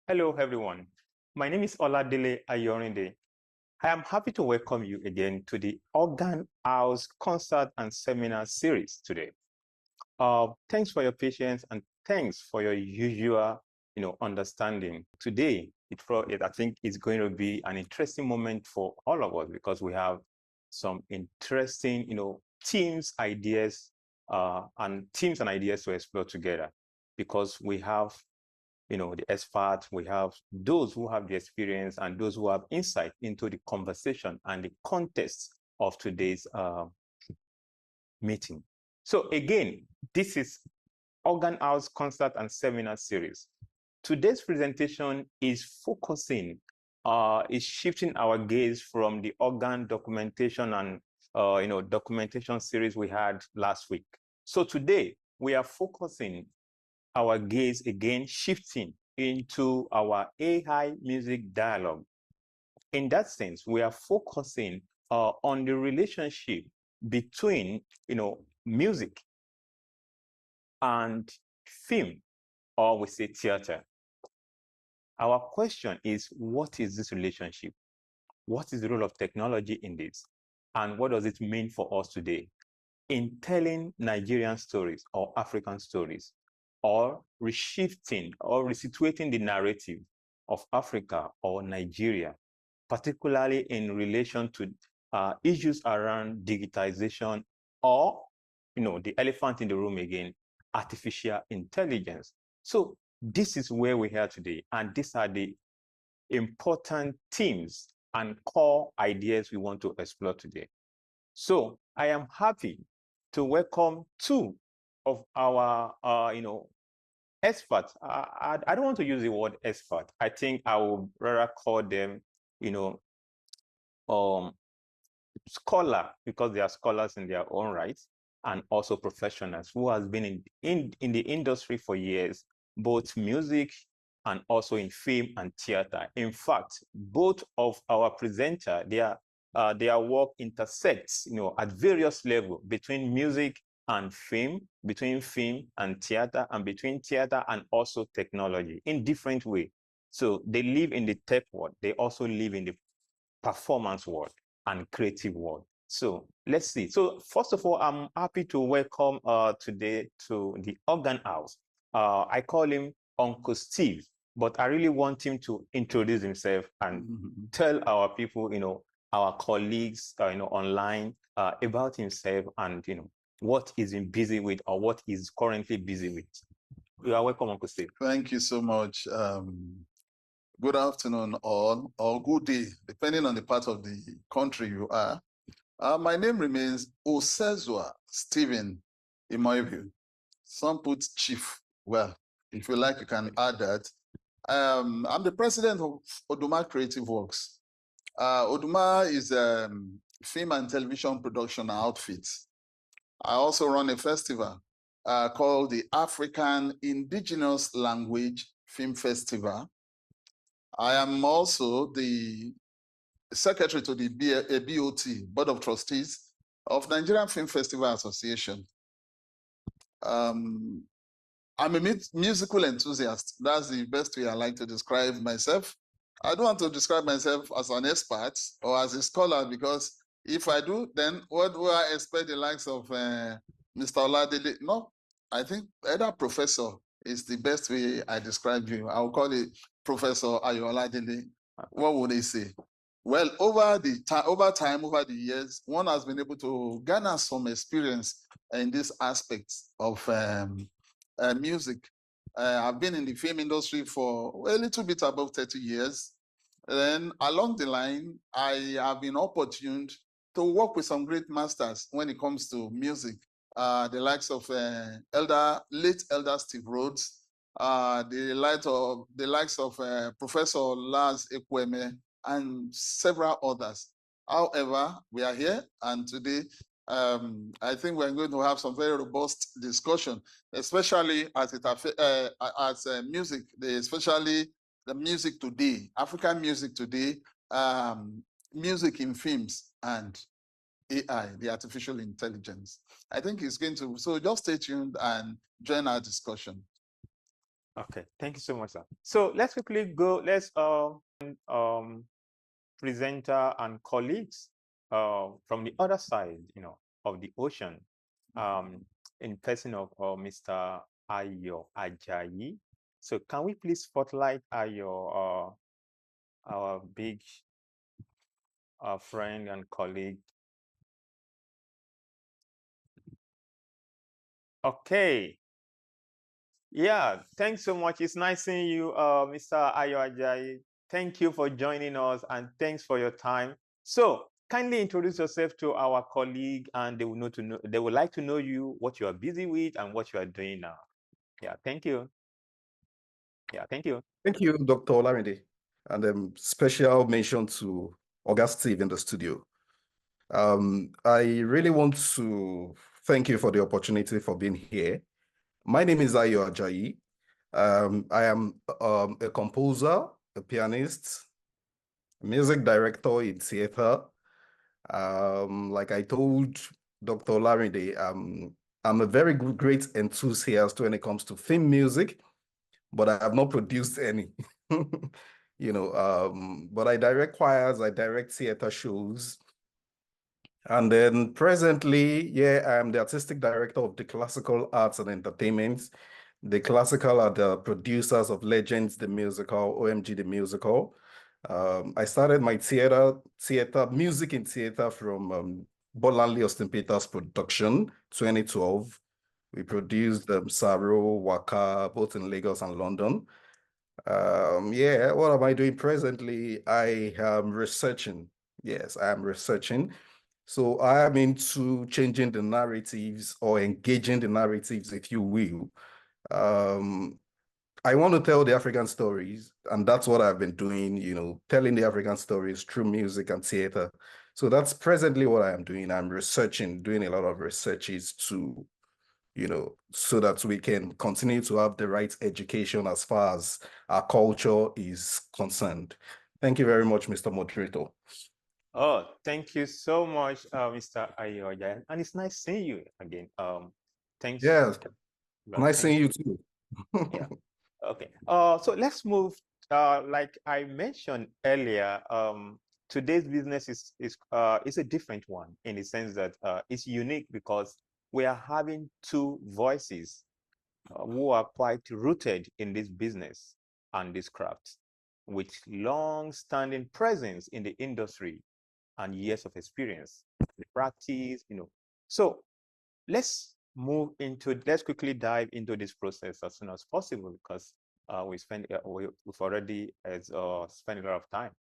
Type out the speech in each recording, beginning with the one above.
Hello, everyone. My name is Oladele Ayorinde. I am happy to welcome you again to the Organ House Concert and Seminar Series today. Thanks for your patience and thanks for your usual, understanding. Today, I think it's going to be an interesting moment for all of us because we have some interesting, themes, ideas, and ideas to explore together. Because we have the experts, we have those who have the experience and those who have insight into the conversation and the context of today's meeting. So again, this is Organ House Concert and Seminar Series. Today's presentation is shifting our gaze from the organ documentation and documentation series we had last week. So today we are focusing our gaze again, shifting into our AI music dialogue. In that sense, we are focusing on the relationship between, music and film, or we say theater. Our question is, what is this relationship? What is the role of technology in this? And what does it mean for us today in telling Nigerian stories or African stories, or reshifting or resituating the narrative of Africa or Nigeria, particularly in relation to issues around digitization or, the elephant in the room again, artificial intelligence. So this is where we are today, and these are the important themes and core ideas we want to explore today. So I am happy to welcome two of our, experts. I don't want to use the word expert. I think I would rather call them, scholar, because they are scholars in their own right, and also professionals who has been in the industry for years, both music and also in film and theater. In fact, both of our presenter, their work intersects, at various levels between music and film, between film and theater, and between theater and also technology in different ways. So they live in the tech world. They also live in the performance world and creative world. So let's see. So first of all, I'm happy to welcome today to the Organ House. I call him Uncle Steve, but I really want him to introduce himself and tell our people, our colleagues, online about himself and, what he's been busy with or what he's currently busy with. You are welcome, Uncle Steve. Thank you so much. Good afternoon, all, or good day, depending on the part of the country you are. My name remains Osezua Stephen-Imohbio. Some put chief. Well, if you like, you can add that. I'm the president of Oduma Creative Works. Oduma is a film and television production outfit. I also run a festival called the African Indigenous Language Film Festival. I am also the secretary to the BOT, Board of Trustees of Nigerian Film Festival Association. I'm a musical enthusiast. That's the best way I like to describe myself. I don't want to describe myself as an expert or as a scholar, because if I do, then what do I expect the likes of Mr. Oladele? No, I think either professor is the best way I describe you. I'll call it Professor Ayoladele. What would they say? Well, over the years, one has been able to garner some experience in this aspect of music. I've been in the film industry for a little bit above 30 years. Then along the line, I have been opportuned to work with some great masters when it comes to music. The likes of late Elder Steve Rhodes, the likes of Professor Lars Ekweme, and several others. However, we are here, and today I think we're going to have some very robust discussion, especially as music, especially the music today, African music today, music in films, and AI, the artificial intelligence. I think it's going to, so just stay tuned and join our discussion. Okay, thank you so much, sir. So let's quickly go. Let's presenter and colleagues from the other side, of the ocean, in person of Mr. Ajayi. So can we please spotlight our big friend and colleague? Okay. Yeah, thanks so much. It's nice seeing you, Mr. Ajayi. Thank you for joining us and thanks for your time. So kindly introduce yourself to our colleague and they would like to know you, what you are busy with and what you are doing now. Yeah, thank you. Yeah, thank you. Thank you, Dr. Olarinde, and special mention to August Steve in the studio. I really want to thank you for the opportunity for being here. My name is Ajayi. I am a composer, a pianist, music director in theater. Like I told Dr. Olarinde, I'm a very great enthusiast when it comes to film music, but I have not produced any. But I direct choirs, I direct theater shows. And then presently, I am the artistic director of the Classical Arts and Entertainment. The Classical are the producers of Legends, the musical, OMG, the musical. I started my music in theater from Bolanley Austin Peters production, 2012. We produced Saro, Waka, both in Lagos and London. What am I doing presently? I am researching. Yes, I am researching. So I am into changing the narratives or engaging the narratives, if you will. I want to tell the African stories, and that's what I've been doing, telling the African stories through music and theater. So that's presently what I am doing. I'm researching, doing a lot of researches to so that we can continue to have the right education as far as our culture is concerned. Thank you very much, Mr. Moderator. Oh, thank you so much, Mr. Ayoja. And it's nice seeing you again. Thanks. Yeah, Well, nice thanks. seeing you too. Yeah. Okay. So let's move. Like I mentioned earlier, today's business is a different one in the sense that it's unique because we are having two voices who are quite rooted in this business and this craft, with long-standing presence in the industry and years of experience, the practice. So let's quickly dive into this process as soon as possible because we've already spent a lot of time.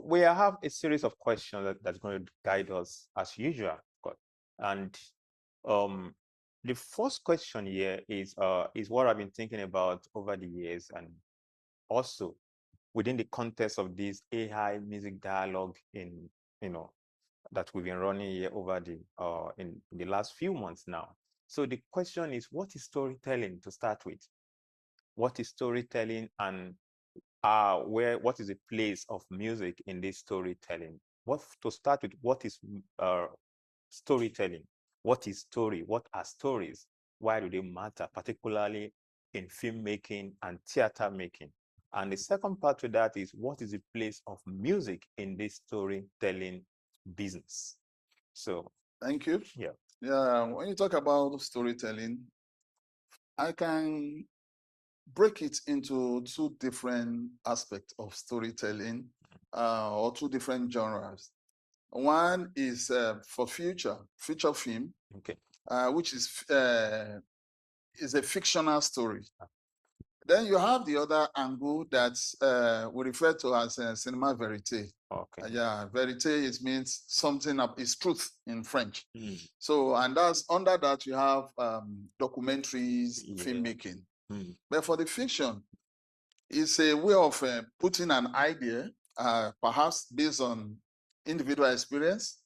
We have a series of questions that's going to guide us as usual, and the first question here is what I've been thinking about over the years, and also within the context of this AI music dialogue that we've been running here over in the last few months now. So the question is, what is storytelling to start with? What is storytelling, and what is the place of music in this storytelling? To start with, what is storytelling? What is story? What are stories? Why do they matter, particularly in filmmaking and theater making? And the second part to that is, what is the place of music in this storytelling business? So Thank you. yeah. Yeah, when you talk about storytelling, I can break it into two different aspects of storytelling, or two different genres. One is for feature film, Okay. which is a fictional story. Then you have the other angle that we refer to as cinema verite. Okay. Verite means something is truth in French. Mm. So, and that's under that you have documentaries, filmmaking. Mm. But for the fiction, it's a way of putting an idea, perhaps based on individual experience,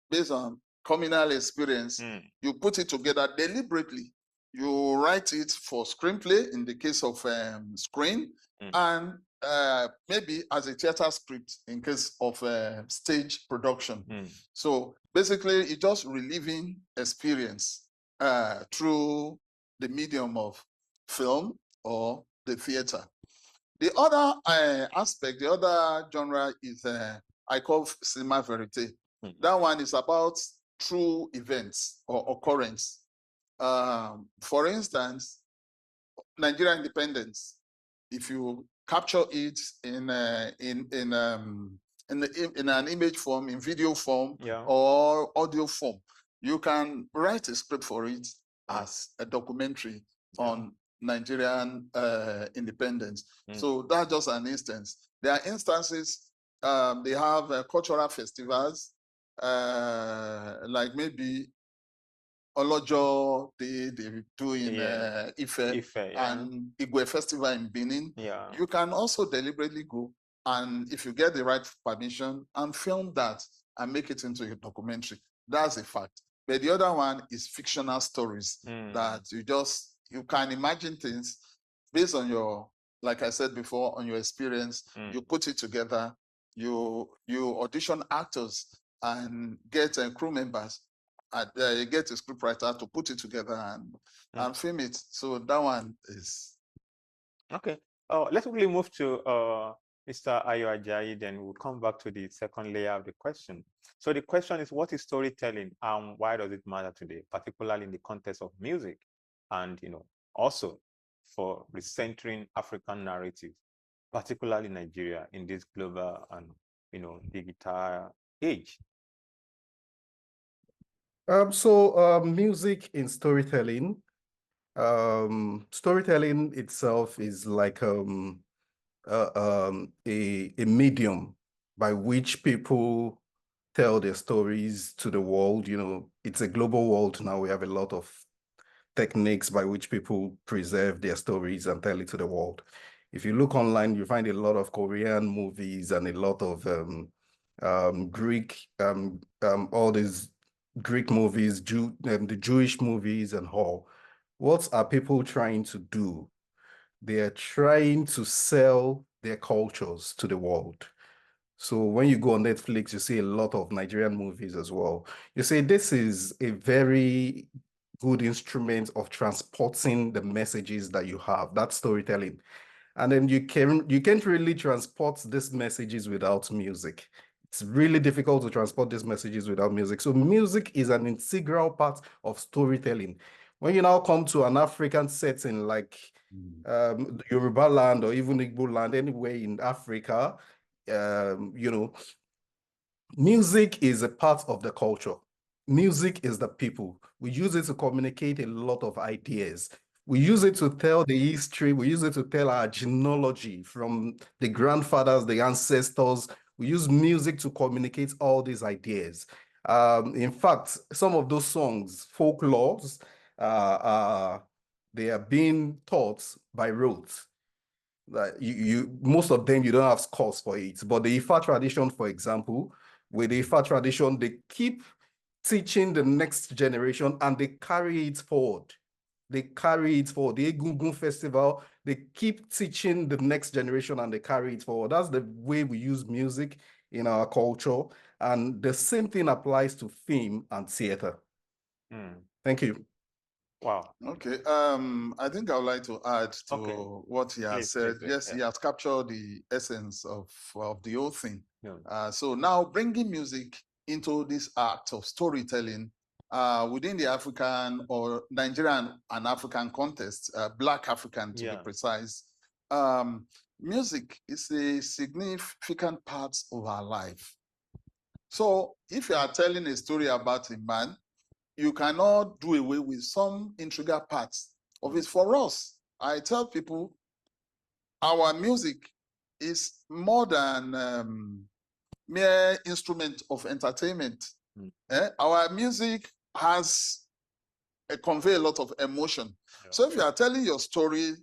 based on communal experience. You put it together deliberately. You write it for screenplay in the case of screen, and maybe as a theater script in case of stage production. So basically, it's just reliving experience through the medium of film or the theater. The other aspect, the other genre is I call cinema verite. That one is about true events or occurrence. For instance, Nigerian independence. If you capture it in an image form, in video form, or audio form, you can write a script for it as a documentary on Nigerian independence. So that's just an instance. There are instances, they have cultural festivals, like maybe Olojo, they do in Ife, and Igwe Festival in Benin. You can also deliberately go, and if you get the right permission, and film that and make it into a documentary. That's a fact. But the other one is fictional stories that you can imagine things based on your, like I said before, on your experience. You put it together, you audition actors and get crew members. You get a scriptwriter to put it together and film it. So that one is okay. Let's quickly move to Mr. Ajayi, then we'll come back to the second layer of the question. So the question is, what is storytelling and why does it matter today, particularly in the context of music, and also for recentering African narratives, particularly Nigeria, in this global and digital age? Music in storytelling. Storytelling itself is like a medium by which people tell their stories to the world. It's a global world now. We have a lot of techniques by which people preserve their stories and tell it to the world. If you look online, you find a lot of Korean movies and a lot of Greek, all these Greek movies, the Jewish movies and all. What are people trying to do? They are trying to sell their cultures to the world. So when you go on Netflix, you see a lot of Nigerian movies as well. You say this is a very good instrument of transporting the messages that you have, that's storytelling. And then you can't really transport these messages without music. It's really difficult to transport these messages without music. So music is an integral part of storytelling. When you now come to an African setting like Yoruba land or even Igbo land, anywhere in Africa, music is a part of the culture. Music is the people. We use it to communicate a lot of ideas. We use it to tell the history. We use it to tell our genealogy from the grandfathers, the ancestors. We use music to communicate all these ideas. In fact, some of those songs, folklores, they are being taught by rote. Like most of them, you don't have scores for it. But the Ifa tradition, for example, with the Ifa tradition, they keep teaching the next generation and they carry it forward. They carry it forward. The Egungun Festival, they keep teaching the next generation and they carry it forward. That's the way we use music in our culture. And the same thing applies to film and theater. Thank you. Wow. Okay. I think I would like to add to what he has said. Yes, he has captured the essence of the whole thing. So now bringing music into this act of storytelling within the African or Nigerian and African context, Black African to be precise, music is a significant part of our life. So if you are telling a story about a man, you cannot do away with some integral parts of it. For us, I tell people, our music is more than mere instrument of entertainment. Our music has convey a lot of emotion. So if you are telling your story,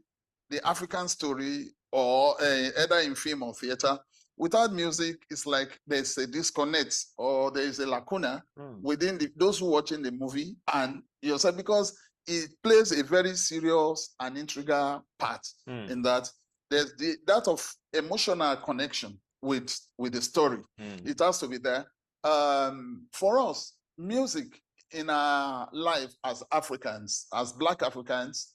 the African story, or either in film or theater, without music, it's like there's a disconnect or there's a lacuna within those who are watching the movie and yourself, because it plays a very serious and integral part in that. There's that of emotional connection with the story. It has to be there. For us, music in our life as Africans, as Black Africans,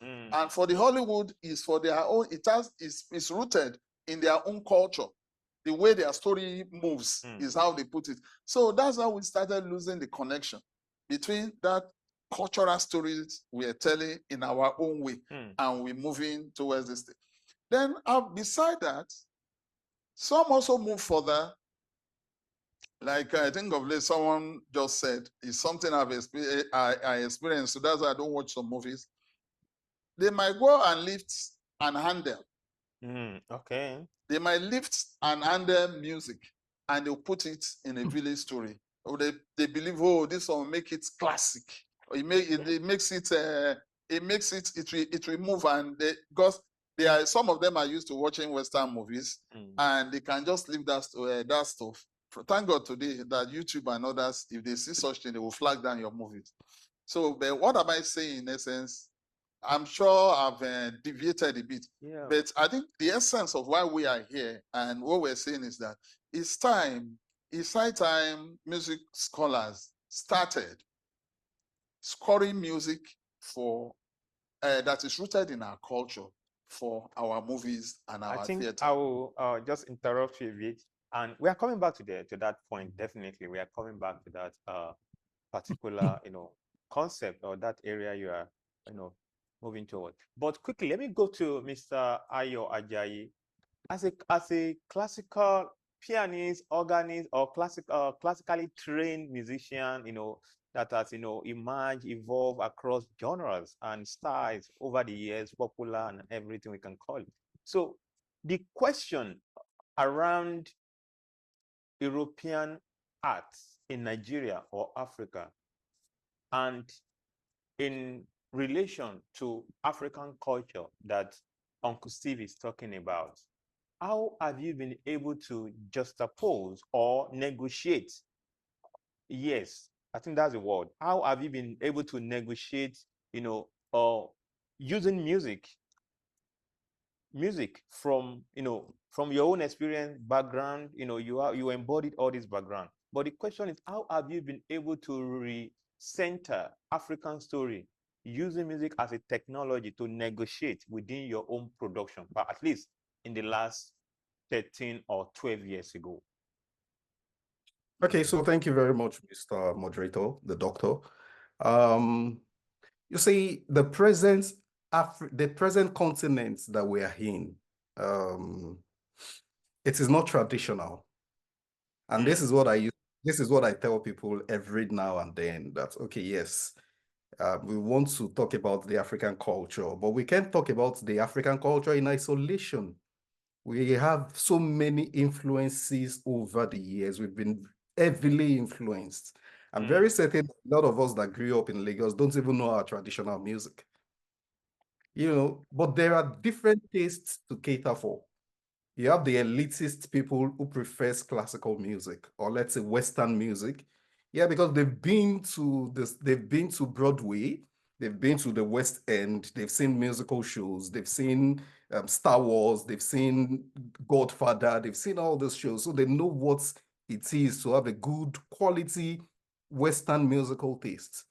And for the Hollywood, is for their own, it's rooted in their own culture. The way their story moves is how they put it. So that's how we started losing the connection between that cultural stories we are telling in our own way, and we're moving towards this thing. Then beside that, some also move further. Like I think of late, someone just said, it's something I experienced, so that's why I don't watch some movies. They might go and lift and handle. Okay. They might lift and handle music, and they'll put it in a village story. Or they believe, oh, this will make it classic. Or it makes it it will move, and because some of them are used to watching Western movies, and they can just leave that stuff. Thank God today that YouTube and others, if they see such thing, they will flag down your movies. So, but what am I saying in essence? I'm sure I've deviated a bit, but I think the essence of why we are here and what we're saying is that it's high time music scholars started scoring music for that is rooted in our culture for our movies and our theater. I will just interrupt you a bit, and we are coming back to that point. Definitely, we are coming back to that particular concept or that area you are moving toward. But quickly, let me go to Mr. Ajayi. As a classical pianist, organist, or classically trained musician, that has emerged, evolved across genres and styles over the years, popular and everything we can call it. So the question around European arts in Nigeria or Africa, and in relation to African culture that Uncle Steve is talking about, how have you been able to juxtapose or negotiate? Yes, I think that's the word. How have you been able to negotiate, using music from, from your own experience, background, you embodied all this background. But the question is, how have you been able to recenter African story using music as a technology to negotiate within your own production, but at least in the last 13 or 12 years ago? Okay, so thank you very much, Mr. Moderator, the doctor. You see, the present continent that we are in, it is not traditional. And this is what I tell people every now and then, that, okay, yes, we want to talk about the African culture, but we can't talk about the African culture in isolation. We have so many influences over the years. We've been heavily influenced. I'm very certain a lot of us that grew up in Lagos don't even know our traditional music. But there are different tastes to cater for. You have the elitist people who prefers classical music, or let's say Western music. Yeah, because they've been to Broadway, they've been to the West End, they've seen musical shows, they've seen Star Wars, they've seen Godfather, they've seen all those shows. So they know what it is to have a good quality Western musical taste.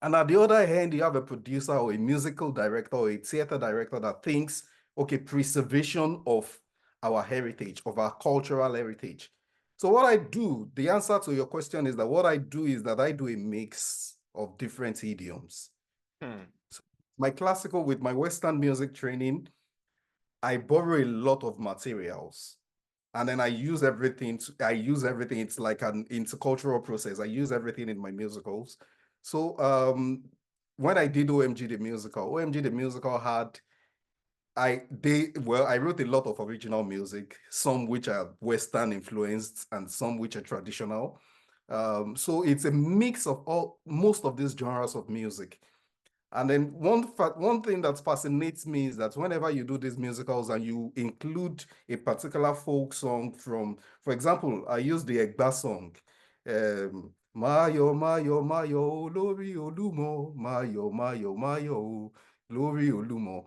And at the other hand, you have a producer or a musical director or a theater director that thinks, okay, preservation of our heritage, of our cultural heritage. So what I do, the answer to your question is that what I do is that I do a mix of different idioms. So with my Western music training, I borrow a lot of materials. And then I use everything. It's like an intercultural process. I use everything in my musicals. So when I did OMG the musical had, I wrote a lot of original music, some which are Western influenced and some which are traditional. So it's a mix of most of these genres of music. And then one thing that fascinates me is that whenever you do these musicals and you include a particular folk song for example, I use the Egba song, Mayo, Mayo, Mayo, Lori Olumo, Mayo, Mayo, Mayo, Lori Olumo.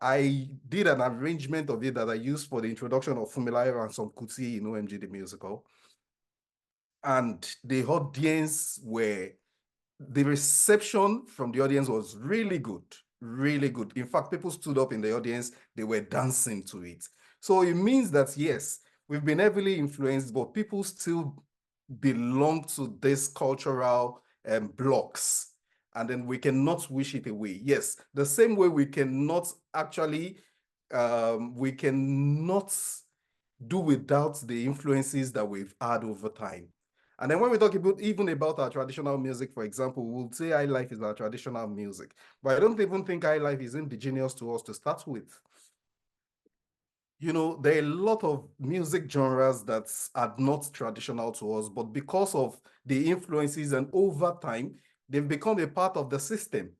I did an arrangement of it that I used for the introduction of Fumilayo and some Kuti in OMG the musical. And the reception from the audience was really good. really good. In fact, people stood up in the audience, they were dancing to it. So it means that, yes, we've been heavily influenced, but people still belong to this cultural blocks. And then we cannot wish it away. Yes, the same way we cannot actually, we cannot do without the influences that we've had over time. And then when we talk about even about our traditional music, for example, we'll say high life is our traditional music, but I don't even think high life is indigenous to us to start with. You know, there are a lot of music genres that are not traditional to us, but because of the influences and over time, they've become a part of the system.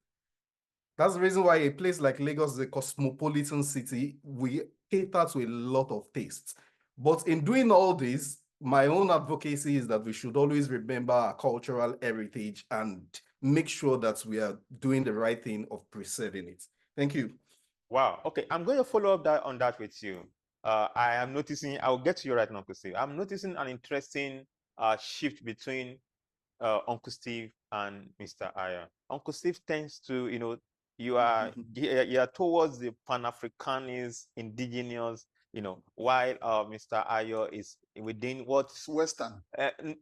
That's the reason why a place like Lagos is a cosmopolitan city. We cater to a lot of tastes. But in doing all this, my own advocacy is that we should always remember our cultural heritage and make sure that we are doing the right thing of preserving it. Thank you. Wow. Okay, I'm going to follow up on that with you. I am noticing, I'll get to you right now, Uncle Steve. I'm noticing an interesting shift between Uncle Steve and Mr. Ayo. Uncle Steve tends to, you are towards the Pan-Africanist, indigenous, while Mr. Ayo is within what's Western.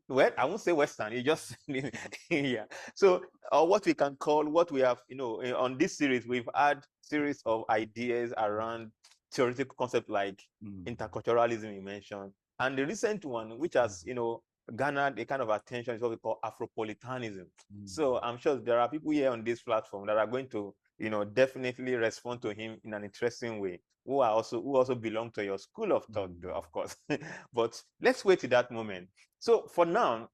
Well, I won't say Western. You just yeah. So, what we can call what we have, on this series, we've had series of ideas around theoretical concept like interculturalism you mentioned, and the recent one, which has garnered a kind of attention, is what we call Afropolitanism. So I'm sure there are people here on this platform that are going to, definitely respond to him in an interesting way, who also belong to your school of thought, of course. But let's wait to that moment. So for now,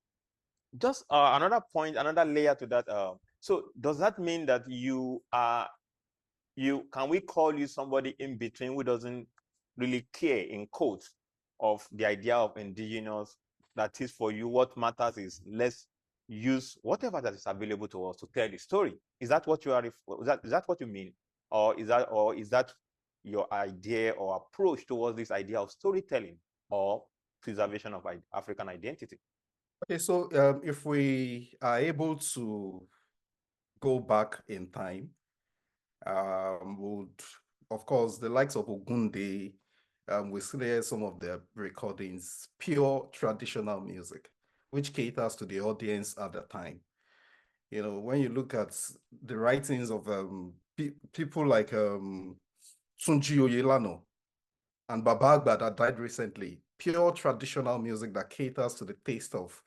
just another point, another layer to that. So does that mean that can we call you somebody in between who doesn't really care, in quotes, of the idea of indigenous? That is, for you, what matters is let's use whatever that is available to us to tell the story. Is that what you are? Is that what you mean, or is that your idea or approach towards this idea of storytelling or preservation of African identity? Okay, so if we are able to go back in time, would, of course, the likes of Ogunde, we still hear some of their recordings, pure traditional music, which caters to the audience at the time. You know, when you look at the writings of people like Tunji Oyelano and Baba Agba that died recently, pure traditional music that caters to the taste of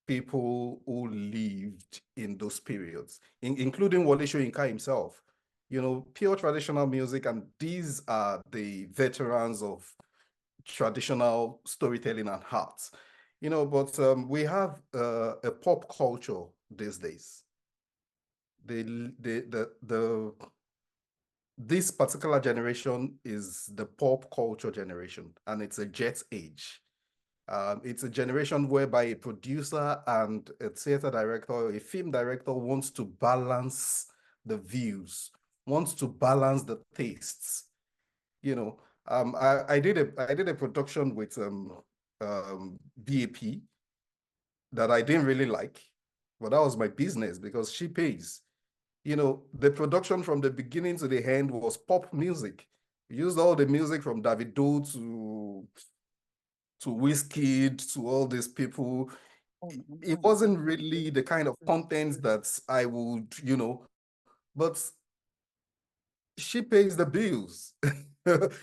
people who lived in those periods, including Wole Soyinka himself. You know, pure traditional music, and these are the veterans of traditional storytelling and art. You know, but we have a pop culture these days. This particular generation is the pop culture generation, and it's a jet age. It's a generation whereby a producer and a theater director, or a film director wants to balance the views, wants to balance the tastes. You know, I did a production with BAP that I didn't really like, but that was my business because she pays. You know, the production from the beginning to the end was pop music. We used all the music from Davido to Wizkid, to all these people. It wasn't really the kind of content that I would, but she pays the bills.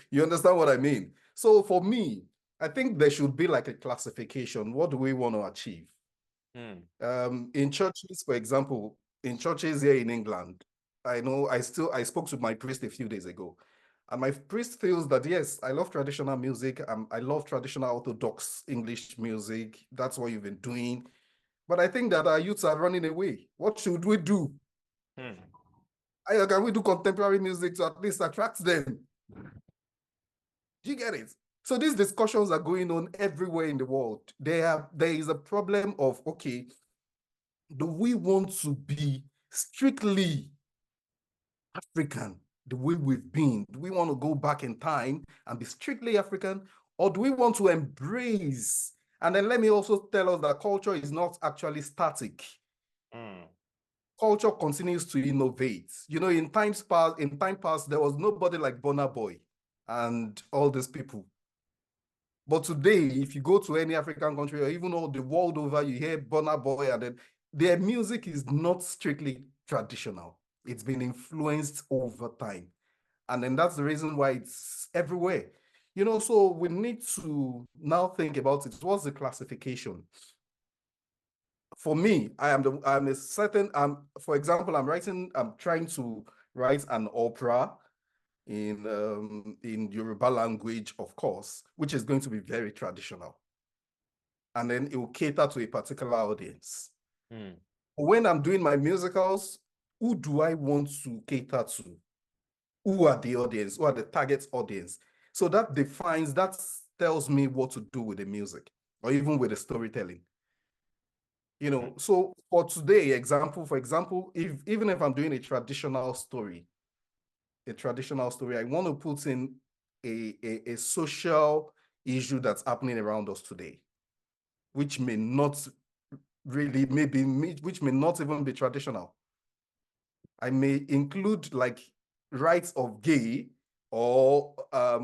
You understand what I mean? So for me, I think there should be like a classification. What do we want to achieve? In churches, for example, in churches here in England, I spoke to my priest a few days ago, and my priest feels that, yes, I love traditional music. I love traditional Orthodox English music. That's what you've been doing. But I think that our youths are running away. What should we do? Can we do contemporary music to at least attract them? Do you get it? So these discussions are going on everywhere in the world. There is a problem of, okay, do we want to be strictly African the way we've been? Do we want to go back in time and be strictly African? Or do we want to embrace? And then let me also tell us that culture is not actually static. culture continues to innovate. You know, in time past, there was nobody like Burna Boy and all these people. But today, if you go to any African country or even all the world over, you hear Burna Boy, and then their music is not strictly traditional. It's been influenced over time. And then that's the reason why it's everywhere. You know, so we need to now think about it. What's the classification? For me, I'm a certain, for example, I'm trying to write an opera in Yoruba language, of course, which is going to be very traditional. And then it will cater to a particular audience. When I'm doing my musicals, who do I want to cater to? Who are the audience? Who are the target audience? So that tells me what to do with the music or even with the storytelling. You know, so for today, for example, even if I'm doing a traditional story, I want to put in a social issue that's happening around us today, which may not which may not even be traditional. I may include like rights of gay or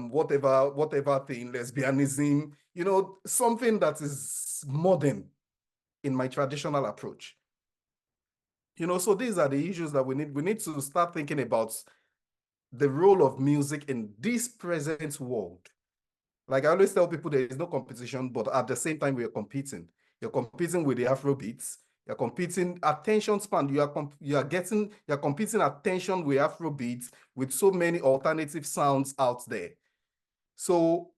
whatever thing, lesbianism, you know, something that is modern in my traditional approach. You know, so these are the issues that we need to start thinking about the role of music in this present world. Like I always tell people, there is no competition, but at the same time, we are competing. You're competing with the Afrobeats. You're competing attention span. You're competing attention with Afrobeats with so many alternative sounds out there. So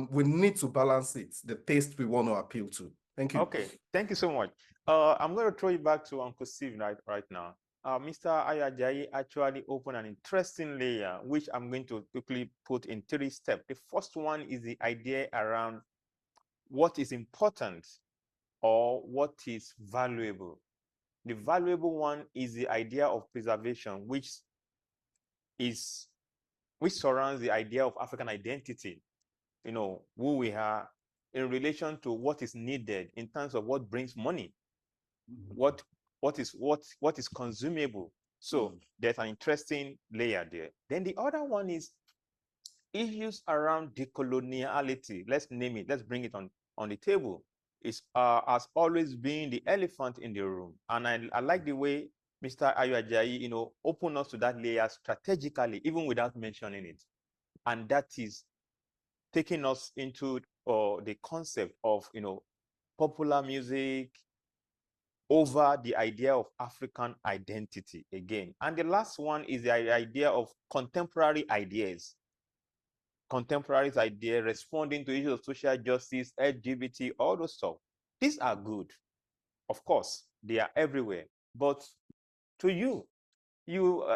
we need to balance it, the taste we want to appeal to. Thank you. Okay, thank you so much. I'm going to throw you back to Uncle Steve right now. Mr. Ajayi actually opened an interesting layer, which I'm going to quickly put in 3 steps. The first one is the idea around what is important or what is valuable. The valuable one is the idea of preservation, which surrounds the idea of African identity, you know, who we are in relation to what is needed in terms of what brings money, what is consumable. So there's an interesting layer there. Then the other one is issues around decoloniality. Let's name it, let's bring it on the table. It's has always been the elephant in the room. And I like the way Mr. Ajayi, you know, opened us to that layer strategically, even without mentioning it. And that is taking us into the concept of, you know, popular music over the idea of African identity again. And the last one is the idea of contemporary ideas. Contemporary ideas responding to issues of social justice, LGBT, all those stuff. These are good. Of course, they are everywhere. But to you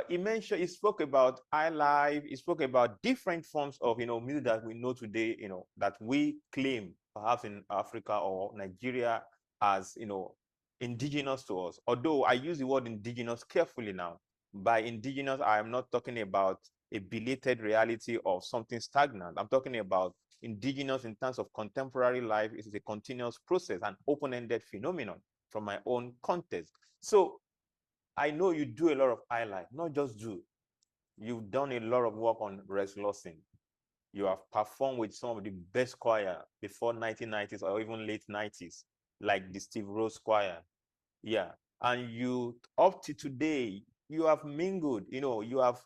mentioned, you spoke about highlife, you spoke about different forms of, you know, music that we know today, you know, that we claim perhaps in Africa or Nigeria as, you know, indigenous to us. Although I use the word indigenous carefully now. By indigenous, I am not talking about a belated reality of something stagnant. I'm talking about indigenous in terms of contemporary life. It is a continuous process, an open-ended phenomenon from my own context. So I know you do a lot of highlight, not just do. You've done a lot of work on Rex Lawson. You have performed with some of the best choir before 1990s or even late 90s, like the Steve Rose choir. Yeah. And you, up to today, you have mingled, you know, you have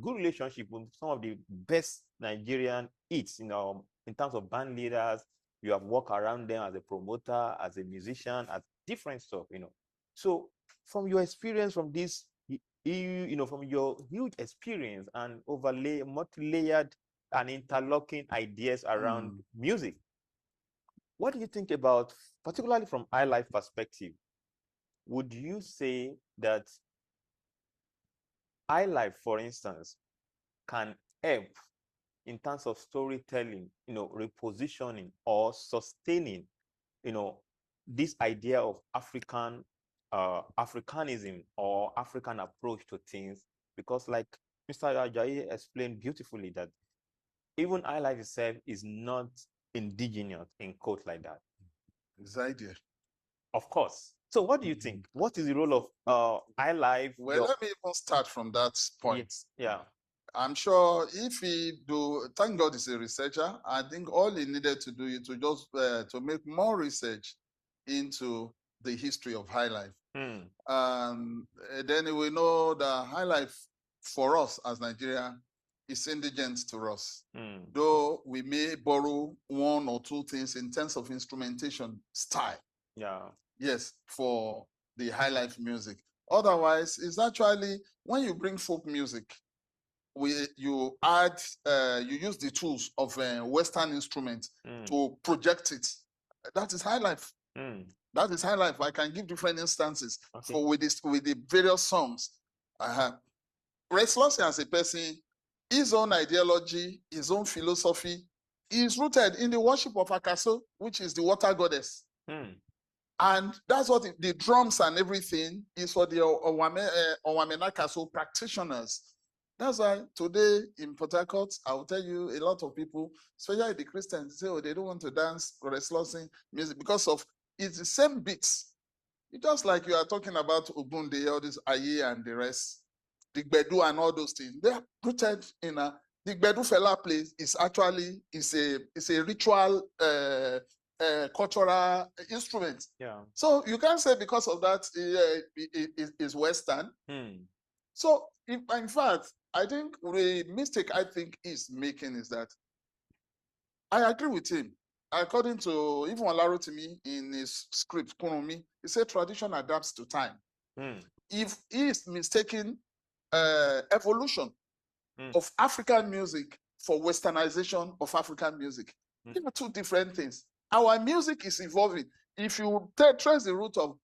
good relationship with some of the best Nigerian hits, you know, in terms of band leaders. You have worked around them as a promoter, as a musician, as different stuff, you know. So from your experience from this, you know, from your huge experience and overlay, multi-layered and interlocking ideas around music, what do you think about, particularly from high life perspective? Would you say that high life, for instance, can help in terms of storytelling, you know, repositioning or sustaining, you know, this idea of Africanism or African approach to things? Because like Mr. Ajayi explained beautifully that even high life itself is not indigenous, in quote like that. It's idea. Of course, So what do you think? What is the role of high life? Well, let me even start from that point. Yeah. I'm sure if he do, thank God he's a researcher. I think all he needed to do is to just to make more research into the history of high life. Then we know that high life for us as Nigeria is indigent to us. Though we may borrow one or two things in terms of instrumentation style. Yeah. Yes, for the high life music. Otherwise, it's actually when you bring folk music, you use the tools of Western instruments to project it. That is high life. That is high life. I can give different instances for with the various songs. Restless as a person, his own ideology, his own philosophy is rooted in the worship of Akaso, which is the water goddess. And that's what the drums and everything is for the Owamenakaso practitioners. That's why today in Port Harcourt, I will tell you a lot of people, especially the Christians, say, oh, they don't want to dance restlessing music because of it's the same beats. It's just like you are talking about Ubunde, all this Ajayi and the rest, the Gbedu and all those things. They are rooted in the Gbedu fella plays is actually a ritual cultural instrument. Yeah. So you can't say because of that it is Western. So in fact, I think the mistake I think is making is that I agree with him. According to even Olarotimi in his script, Kurumi, he said tradition adapts to time. If he is mistaking evolution of African music for westernization of African music, they are two different things. Our music is evolving. If you trace the root of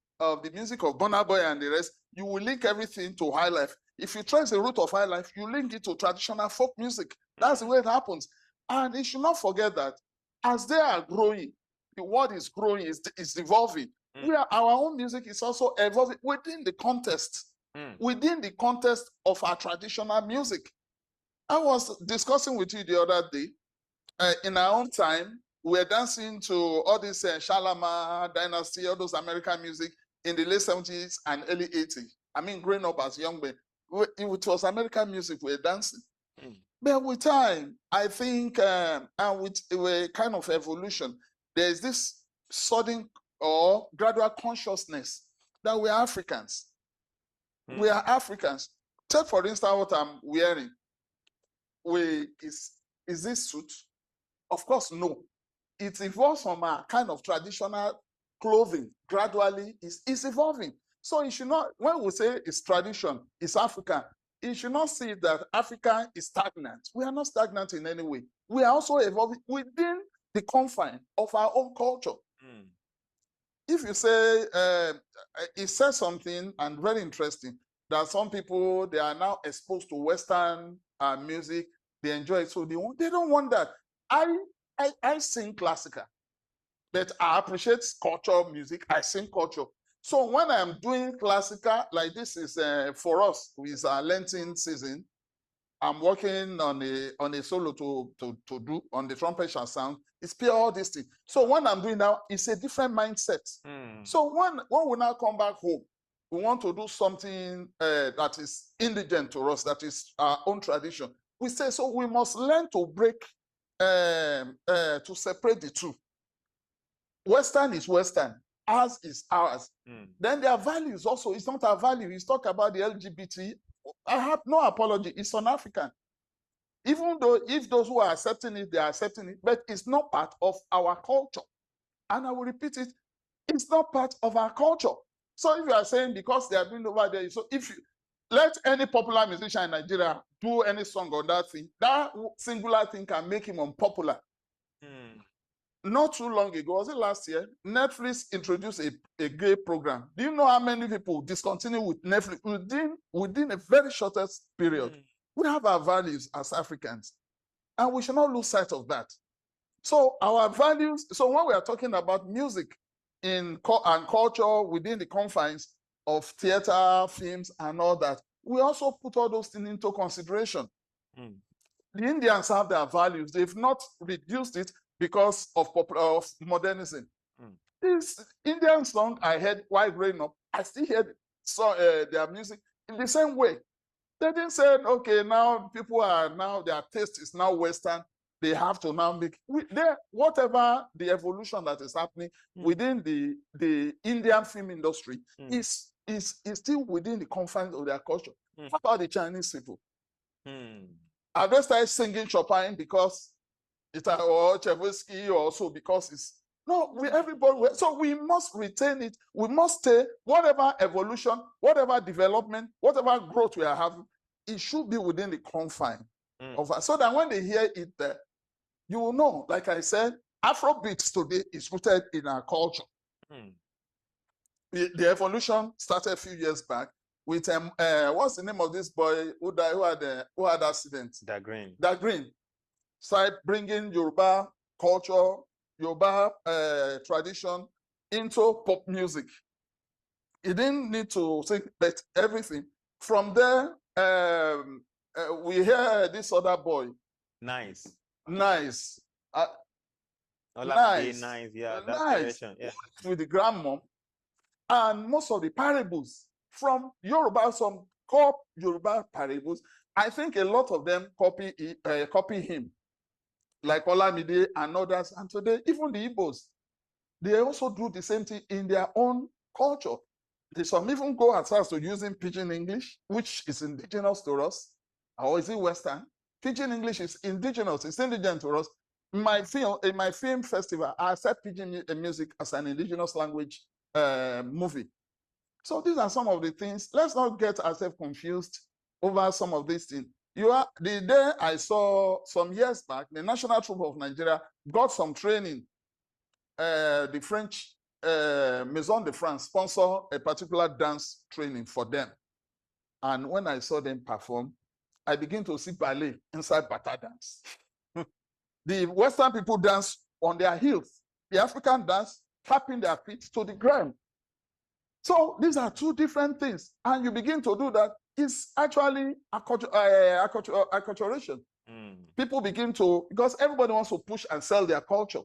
the music of Burna Boy and the rest, you will link everything to high life. If you trace the root of high life, you link it to traditional folk music. That's the way it happens. And you should not forget that as they are growing, the world is growing, is evolving. Our own music is also evolving within the context, of our traditional music. I was discussing with you the other day, in our own time, we were dancing to all this Shalama Dynasty, all those American music in the late 70s and early 80s. I mean, growing up as young men, it was American music we were dancing. But with time, I think, and with a kind of evolution, there's this sudden or gradual consciousness that we are Africans. We are Africans. Take, for instance, what I'm wearing. Is this suit? Of course, no. It evolves from a kind of traditional clothing. Gradually, it's evolving. So you should not, when we say it's tradition, it's African, you should not see that Africa is stagnant. We are not stagnant in any way. We are also evolving within the confine of our own culture. If you say, it says something and very interesting, that some people, they are now exposed to Western music, they enjoy it, so they don't want that. I sing classical, but I appreciate culture music. I sing culture. So when I'm doing classical, like this is for us, with our Lenten season, I'm working on a solo to do on the trumpet and sound. It's pure all this thing. So when I'm doing now, it's a different mindset. So when we now come back home, we want to do something that is indigent to us, that is our own tradition. We say, so we must learn to break, to separate the two. Western is Western, ours is ours. Then their values also, it's not our value. It's talk about the LGBT. I have no apology. It's un-African. Even though if those who are accepting it, they are accepting it, but it's not part of our culture. And I will repeat it, it's not part of our culture. So if you are saying because they are doing over there, so if you let any popular musician in Nigeria do any song on that thing, that singular thing can make him unpopular. Not too long ago, was it last year, Netflix introduced a gay program. Do you know how many people discontinued with Netflix within a very shortest period? We have our values as Africans, and we should not lose sight of that. So our values, so when we are talking about music and culture within the confines of theater, films, and all that, we also put all those things into consideration. The Indians have their values. They've not reduced it because of modernism. This Indian song I heard while growing up, I still hear their music in the same way. They didn't say, okay, now people are now, their taste is now Western. They have to now make whatever the evolution that is happening within the Indian film industry is still within the confines of their culture. How about the Chinese people? Have they started singing Chopin because it's or Tchaikovsky or so because it's no, everybody. So we must retain it. We must stay. Whatever evolution, whatever development, whatever growth we are having, it should be within the confine of us. So that when they hear it, you will know. Like I said, Afrobeats today is rooted in our culture. The evolution started a few years back with what's the name of this boy who died, who had accident? Da Green. Started bringing Yoruba culture, Yoruba tradition into pop music. He didn't need to sing, but everything. From there, we hear this other boy. Nice. Nice. Nice. Yeah, that generation. Yeah. With the grandmom. And most of the parables from Yoruba, some core Yoruba parables, I think a lot of them copy him. Like Olamide and others. And today, even the Igbos, they also do the same thing in their own culture. Some even go as far as to using Pidgin English, which is indigenous to us, or is it Western? Pidgin English is indigenous, it's indigenous to us. In my film festival, I accept Pidgin music as an indigenous language movie. So these are some of the things. Let's not get ourselves confused over some of these things. The day I saw some years back, the National Troupe of Nigeria got some training. The French Maison de France sponsor a particular dance training for them. And when I saw them perform, I began to see ballet inside bata dance. The Western people dance on their heels. The African dance tapping their feet to the ground. So these are two different things. And you begin to do that. It's actually acculturation. People begin to, because everybody wants to push and sell their culture.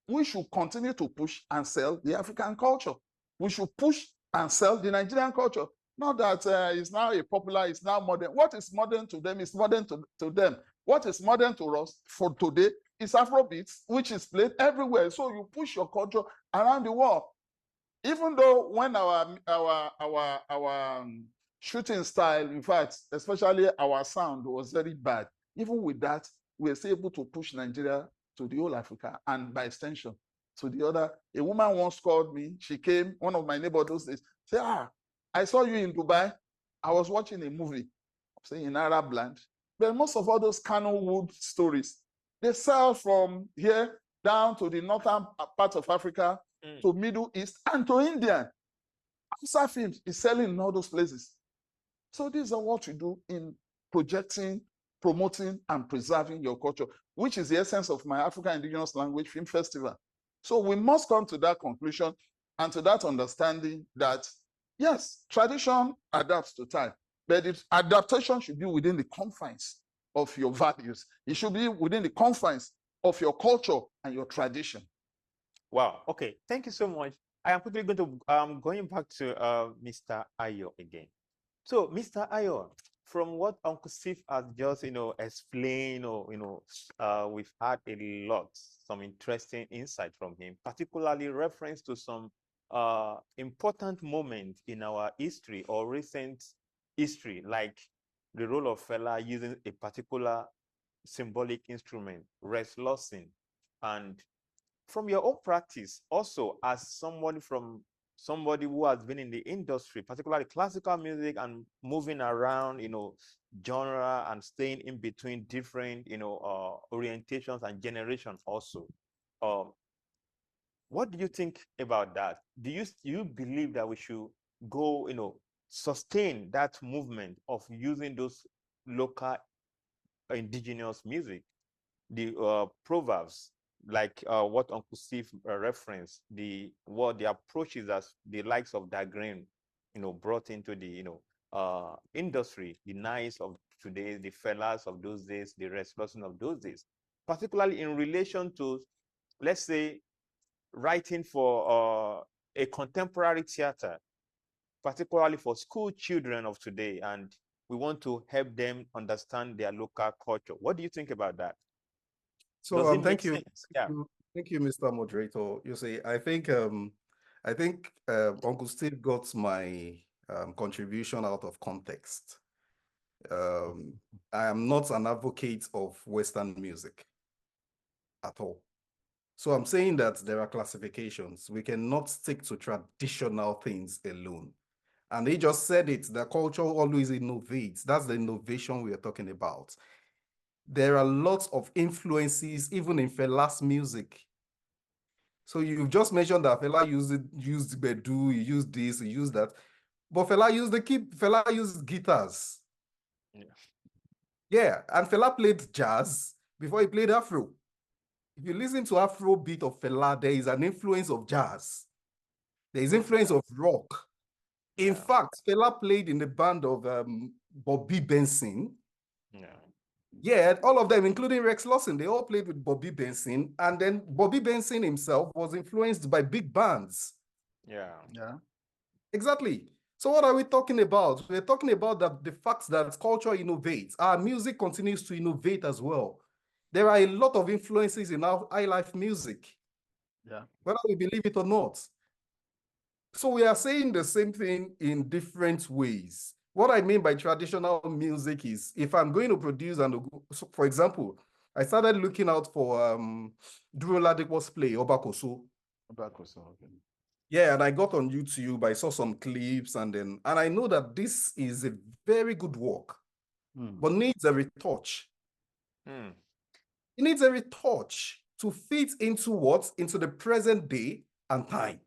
We should continue to push and sell the African culture. We should push and sell the Nigerian culture. Not that it's now a popular, it's now modern. What is modern to them is modern to them. What is modern to us for today is Afrobeats, which is played everywhere. So you push your culture around the world. Even though when our shooting style, in fact, especially our sound was very bad, even with that, we were still able to push Nigeria to the whole Africa and by extension to the other. A woman once called me. She came, one of my neighbors those days, said, I saw you in Dubai. I was watching a movie, say in Arab land. But most of all those Wood stories, they sell from here down to the northern part of Africa, to Middle East, and to India. Hausa films is selling in all those places. So these are what we do in projecting, promoting, and preserving your culture, which is the essence of my African Indigenous Language Film Festival. So we must come to that conclusion and to that understanding that, yes, tradition adapts to time, but its adaptation should be within the confines of your values. It should be within the confines of your culture and your tradition. Wow. Okay. Thank you so much. I am quickly going to going back to Mr. Ayo again. So, Mr. Ayo, from what Uncle Steve has just explained, we've had a lot, some interesting insight from him, particularly reference to some important moments in our history or recent history, like the role of Fela using a particular symbolic instrument, restlessing, and from your own practice, also as somebody who has been in the industry, particularly classical music, and moving around, genre and staying in between different, orientations and generations also. What do you think about that? Do you believe that we should go, sustain that movement of using those local indigenous music, the proverbs, like what Uncle Steve referenced, the approaches as the likes of that grain, brought into the industry, the nice of today, the fellas of those days, the restlessness of those days, particularly in relation to, let's say, writing for a contemporary theater, particularly for school children of today, and we want to help them understand their local culture. What do you think about that? So Does it make thank you. sense? Yeah. Thank you, Mr. Moderator. You see, I think Uncle Steve got my contribution out of context. I am not an advocate of Western music at all. So I'm saying that there are classifications. We cannot stick to traditional things alone. And he just said it, the culture always innovates. That's the innovation we are talking about. There are lots of influences, even in Fela's music. So you've just mentioned that Fela used Bedu, he used this, he used that. But Fela used guitars. Yeah. Yeah, and Fela played jazz before he played Afro. If you listen to Afro beat of Fela, there is an influence of jazz. There is influence of rock. In Yeah. fact, Fela played in the band of Bobby Benson. Yeah. Yeah, all of them, including Rex Lawson, they all played with Bobby Benson. And then Bobby Benson himself was influenced by big bands. Yeah. Yeah. Exactly. So what are we talking about? We're talking about the fact that culture innovates. Our music continues to innovate as well. There are a lot of influences in our high life music, Yeah. whether we believe it or not. So we are saying the same thing in different ways. What I mean by traditional music is if I'm going to produce, so for example, I started looking out for Duro Ladipo's play, Obakoso. Okay. Yeah, and I got on YouTube, I saw some clips, and I know that this is a very good work, but needs a retouch. Mm. It needs a retouch to fit into what? Into the present day and time.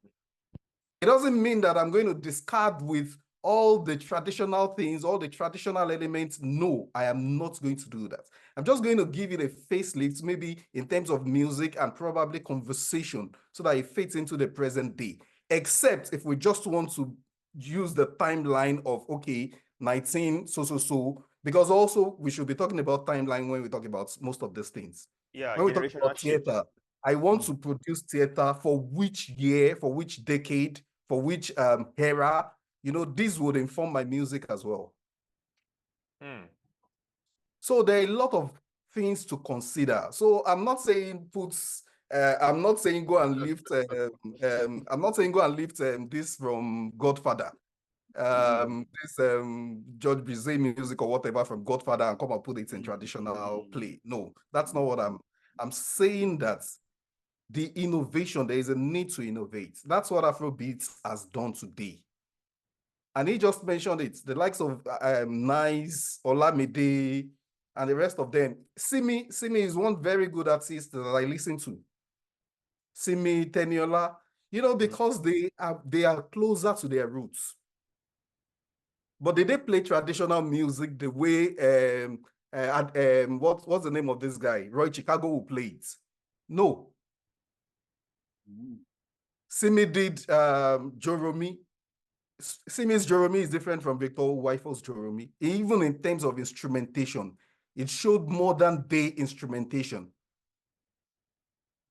It doesn't mean that I'm going to discard with all the traditional things, all the traditional elements. No, I am not going to do that. I'm just going to give it a facelift, maybe in terms of music and probably conversation, so that it fits into the present day. Except if we just want to use the timeline of, okay, 19, so, because also we should be talking about timeline when we talk about most of these things. Yeah, When we talk generational about shift. theater, I want to produce theater for which year, for which decade, for which era. You know, this would inform my music as well. Mm. So there are a lot of things to consider. So I'm not saying I'm not saying go and lift. I'm not saying go and lift this from Godfather. This George Bizet music or whatever from Godfather and come and put it in traditional play. No, that's not what I'm saying. That the innovation, there is a need to innovate. That's what Afrobeat has done today. And he just mentioned it, the likes of Nice, Olamide, and the rest of them. Simi is one very good artist that I listen to. Simi, Teniola, you know, because they are closer to their roots. But did they play traditional music the way what's the name of this guy? Roy Chicago will play it? No. Simi did Joromi. Simi's Joromi is different from Victor Wifos Joromi. Even in terms of instrumentation, it showed modern day instrumentation.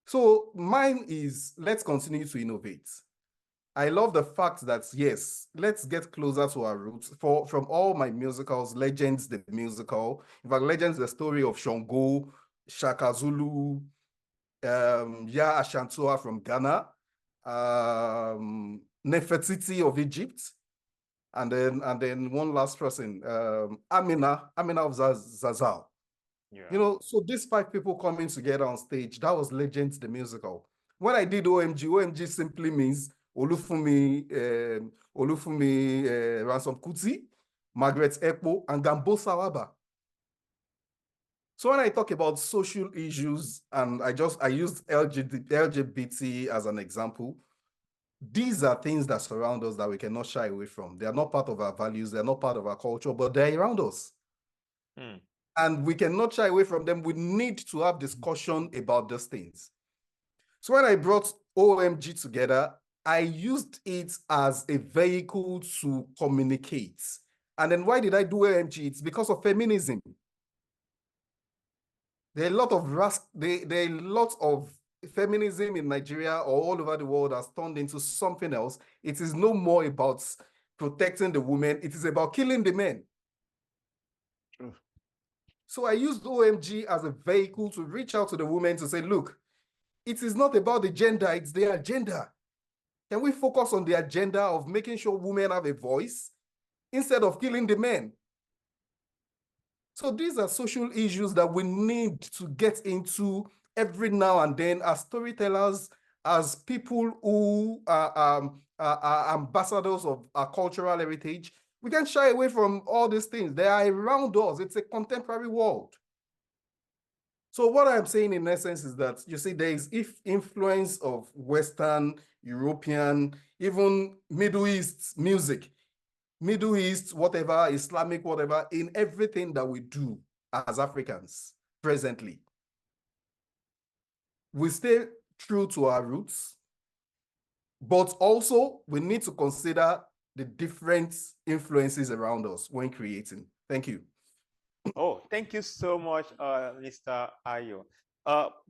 So mine is, let's continue to innovate. I love the fact that, yes, let's get closer to our roots. From all my musicals, Legends, the musical, in fact, Legends, the story of Shango, Shaka Zulu, Ya Ashantua from Ghana, Nefertiti of Egypt, and then one last person, Amina of Zazal. Yeah. You know, so these 5 people coming together on stage, that was Legends, the musical. When I did OMG simply means Olufumi Ransom Kuti, Margaret Ekpo, and Gambo Sawaba. So when I talk about social issues, and I used LGBT as an example, these are things that surround us that we cannot shy away from. They are not part of our values, they're not part of our culture, but they're around us. Mm. And we cannot shy away from them. We need to have discussion about these things. So when I brought OMG together, I used it as a vehicle to communicate. And then why did I do OMG? It's because of feminism. There are a lot of feminism in Nigeria or all over the world has turned into something else. It is no more about protecting the women. It is about killing the men. So I used OMG as a vehicle to reach out to the women to say, look, it is not about the gender, it's the agenda. Can we focus on the agenda of making sure women have a voice instead of killing the men? So these are social issues that we need to get into every now and then as storytellers, as people who are ambassadors of our cultural heritage. We can't shy away from all these things. They are around us. It's a contemporary world. So what I'm saying in essence is that, you see, there is influence of Western, European, even Middle East music, Middle East, whatever, Islamic, whatever, in everything that we do as Africans presently. We stay true to our roots, but also we need to consider the different influences around us when creating. Thank you. Oh, thank you so much, Mr. Ayo.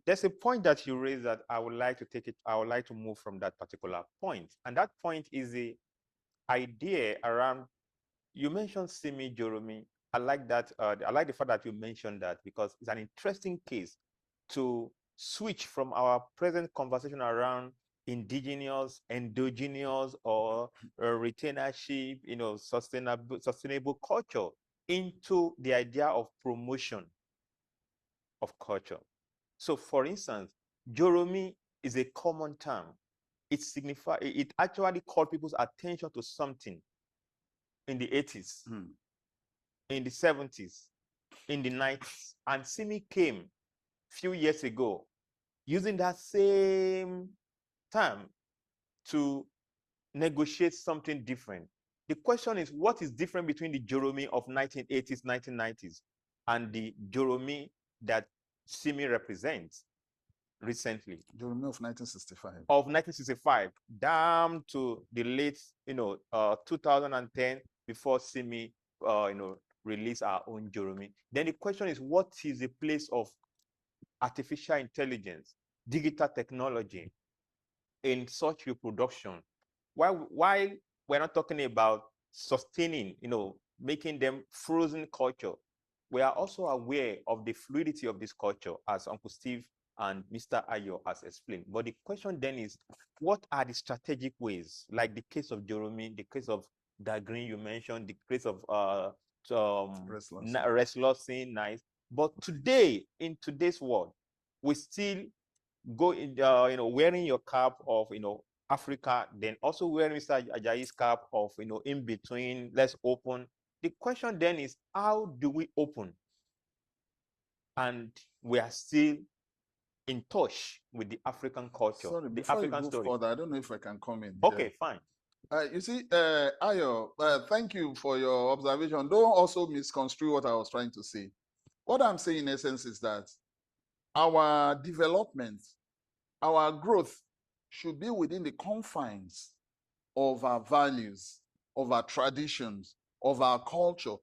There's a point that you raised that I would like to take it. I would like to move from that particular point, and that point is the idea around. You mentioned Simi Joromi. I like that. I like the fact that you mentioned that because it's an interesting case to switch from our present conversation around indigenous, endogenous, or retainership, sustainable culture into the idea of promotion of culture. So, for instance, Joromi is a common term. It actually called people's attention to something in the 80s, in the 70s, in the 90s, and Simi came a few years ago using that same term to negotiate something different. The question is, what is different between the Joromi of 1980s, 1990s, and the Joromi that Simi represents recently? Joromi of 1965. Of 1965, down to the late, 2010, before Simi, released our own Joromi. Then the question is, what is the place of artificial intelligence, digital technology in such reproduction? While we're not talking about sustaining, making them frozen culture, we are also aware of the fluidity of this culture, as Uncle Steve and Mr. Ayo has explained. But the question then is, what are the strategic ways, like the case of Joromi, the case of Dagreen you mentioned, the case of Restless, nice. But today, in today's world, we still go in, wearing your cap of, Africa, then also wearing Mr. Ajayi's cap of, in between, let's open. The question then is, how do we open? And we are still in touch with the African culture. Sorry, the before African you move story. further, I don't know if I can come in. Okay, fine. You see, Ayo, thank you for your observation. Don't also misconstrue what I was trying to say. What I'm saying in essence is that our development, our growth should be within the confines of our values, of our traditions, of our culture.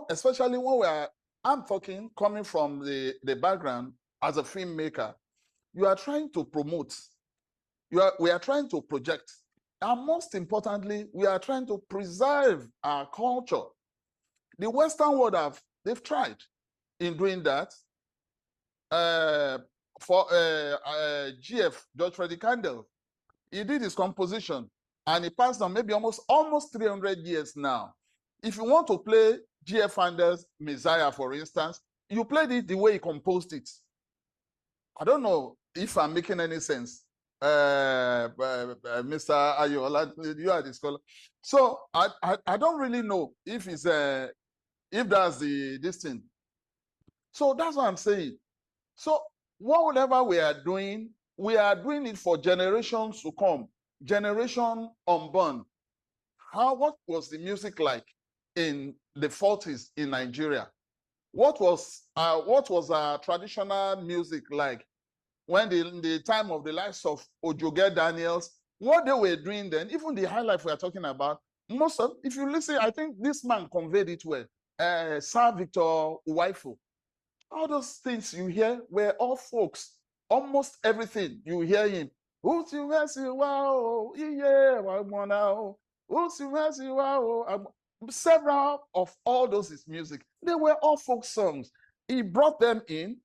Especially when I'm talking, coming from the background as a filmmaker, you are trying to promote, we are trying to project, and most importantly, we are trying to preserve our culture. The Western world they've tried in doing that. For GF, George Frederick Handel, he did his composition and he passed on maybe almost 300 years now. If you want to play GF Handel's Messiah, for instance, you played it the way he composed it. I don't know if I'm making any sense. Mr. Ayola, you are the scholar. So I don't really know if that's this thing. So that's what I'm saying. So whatever we are doing it for generations to come, generation unborn. What was the music like in the 40s in Nigeria? What was our traditional music like when the time of the likes of Ojoge Daniels, what they were doing then, even the high life we are talking about, if you listen, I think this man conveyed it well. Sir Victor Uwaifu. All those things you hear were all folks. almost everything you hear him. Several of all those is music. They were all folk songs. He brought them in,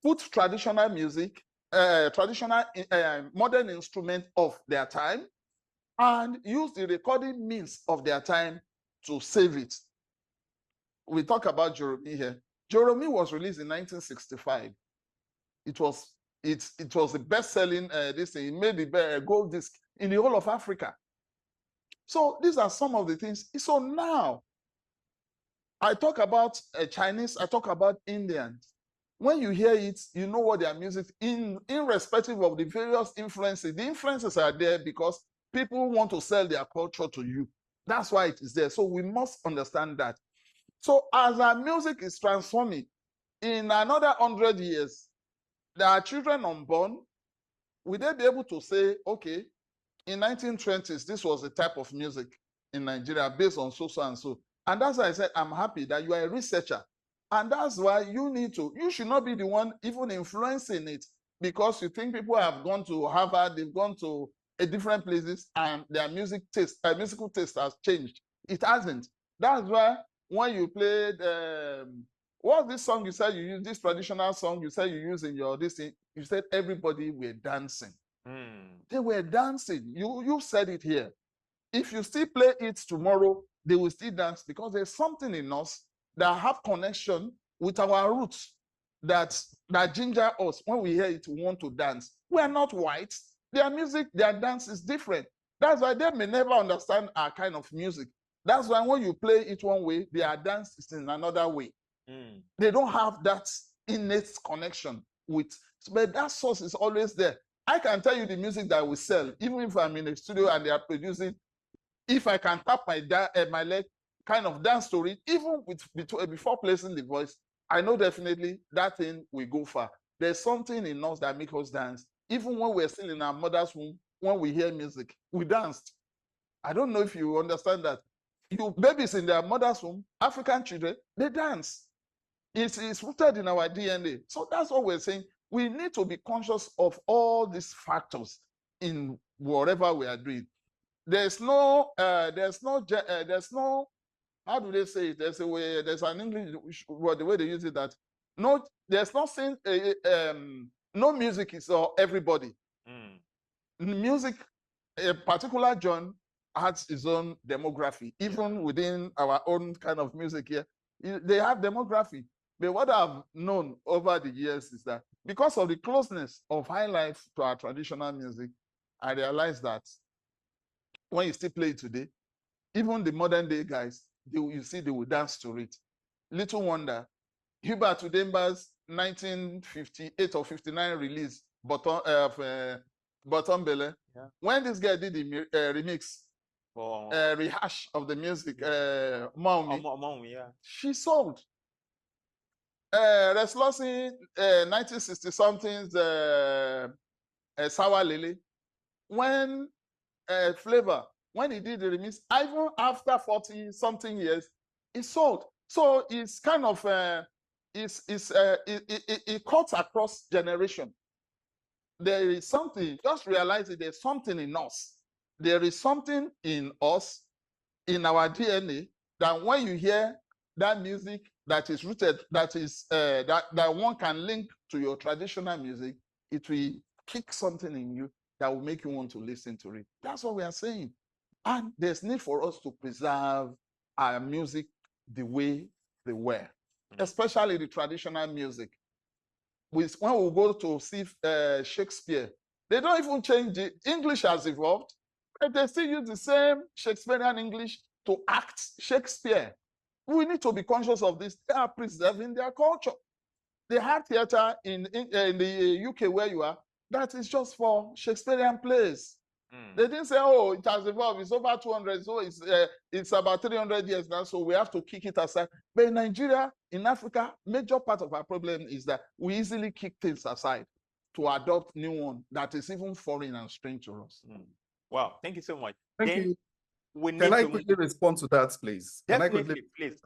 put traditional music, traditional modern instrument of their time, and used the recording means of their time to save it. We talk about Joromi here. Joromi was released in 1965. It was the best-selling this thing. It made the gold disc in the whole of Africa. So these are some of the things. So now, I talk about Chinese, I talk about Indians. When you hear it, you know what their music, irrespective of the various influences. The influences are there because people want to sell their culture to you. That's why it is there. So we must understand that. So as our music is transforming, in another 100 years, there are children unborn. Will they be able to say, okay, in 1920s, this was the type of music in Nigeria based on so and so. And that's why I said, I'm happy that you are a researcher. And that's why you should not be the one even influencing it, because you think people have gone to Harvard, they've gone to different places, and their musical taste has changed. It hasn't. That's why when you played, what's this song you said you use, this traditional song you said you use in your this thing, you said everybody were dancing. They were dancing. You said it here. If you still play it tomorrow, they will still dance, because there's something in us that have connection with our roots that ginger us. When we hear it, we want to dance. We are not white. Their music, their dance is different. That's why they may never understand our kind of music. That's why when you play it one way, their dance is in another way. They don't have that innate connection with, but that source is always there. I can tell you the music that we sell, even if I'm in a studio and they are producing. If I can tap my leg, kind of dance to it, even before placing the voice, I know definitely that thing will go far. There's something in us that makes us dance. Even when we're still in our mother's womb, when we hear music, we danced. I don't know if you understand that. Babies in their mother's womb, African children, they dance. It's rooted in our DNA. So that's what we're saying. We need to be conscious of all these factors in whatever we are doing. There's no, how do they say it? There's a way, there's an English word, the way they use it, that there's nothing, no music is for everybody. Music, a particular genre has its own demography, even within our own kind of music here. They have demography. But what I've known over the years is that because of the closeness of high life to our traditional music, I realized that when you still play it today, even the modern day guys, you see they will dance to it. Little wonder, Hubert Udemba's 1958 or 59 release, Bottom Belle, when this guy did the remix, rehash of the music, Maumi, she sold. Restlossi, 1960 somethings, Sawa Lele, when Flavor, when he did the remix, even after 40 something years, it sold. So it's kind of it cuts across generation. There is something, just realize it, there's something in us. There is something in us, in our DNA, that when you hear that music that is rooted, that is that one can link to your traditional music, it will kick something in you that will make you want to listen to it. That's what we are saying. And there's need for us to preserve our music the way they were, especially the traditional music. When we go to see Shakespeare, they don't even change it. English has evolved, but they still use the same Shakespearean English to act Shakespeare. We need to be conscious of this. They are preserving their culture. They have theater in the UK where you are, that is just for Shakespearean plays. They didn't say, oh, it has evolved, it's over 200, so it's about 300 years now, so we have to kick it aside. But in Nigeria, in Africa, major part of our problem is that we easily kick things aside to adopt new one that is even foreign and strange to us. Wow, thank you so much. Thank you. Can I quickly respond to that, please? Definitely, please.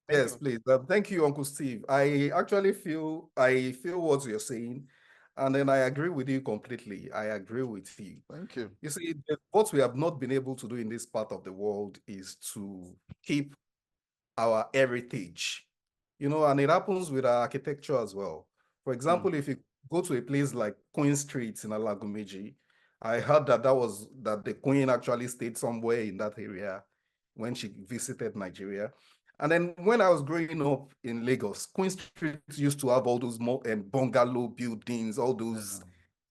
Yes, please. Thank you, Uncle Steve. I actually feel what you're saying, And then I agree with you completely. I agree with you. Thank you. You see, what we have not been able to do in this part of the world is to keep our heritage, and it happens with our architecture as well. For example, if you go to a place like Queen Street in Alagomeji, I heard that the Queen actually stayed somewhere in that area when she visited Nigeria. And then when I was growing up in Lagos, Queen Street used to have all those bungalow buildings, all those,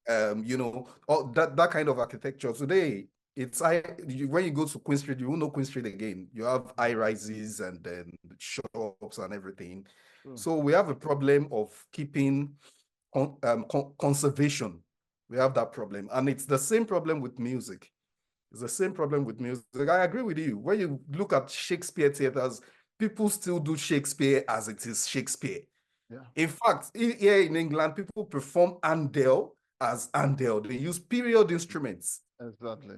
all that kind of architecture. Today, when you go to Queen Street, you won't know Queen Street again. You have high rises and then shops and everything. So we have a problem of keeping conservation. We have that problem, and it's the same problem with music. It's the same problem with music. I agree with you. When you look at Shakespeare theaters, people still do Shakespeare as it is Shakespeare. Yeah. In fact, here in England, people perform Andel as Andel. They use period instruments. Exactly.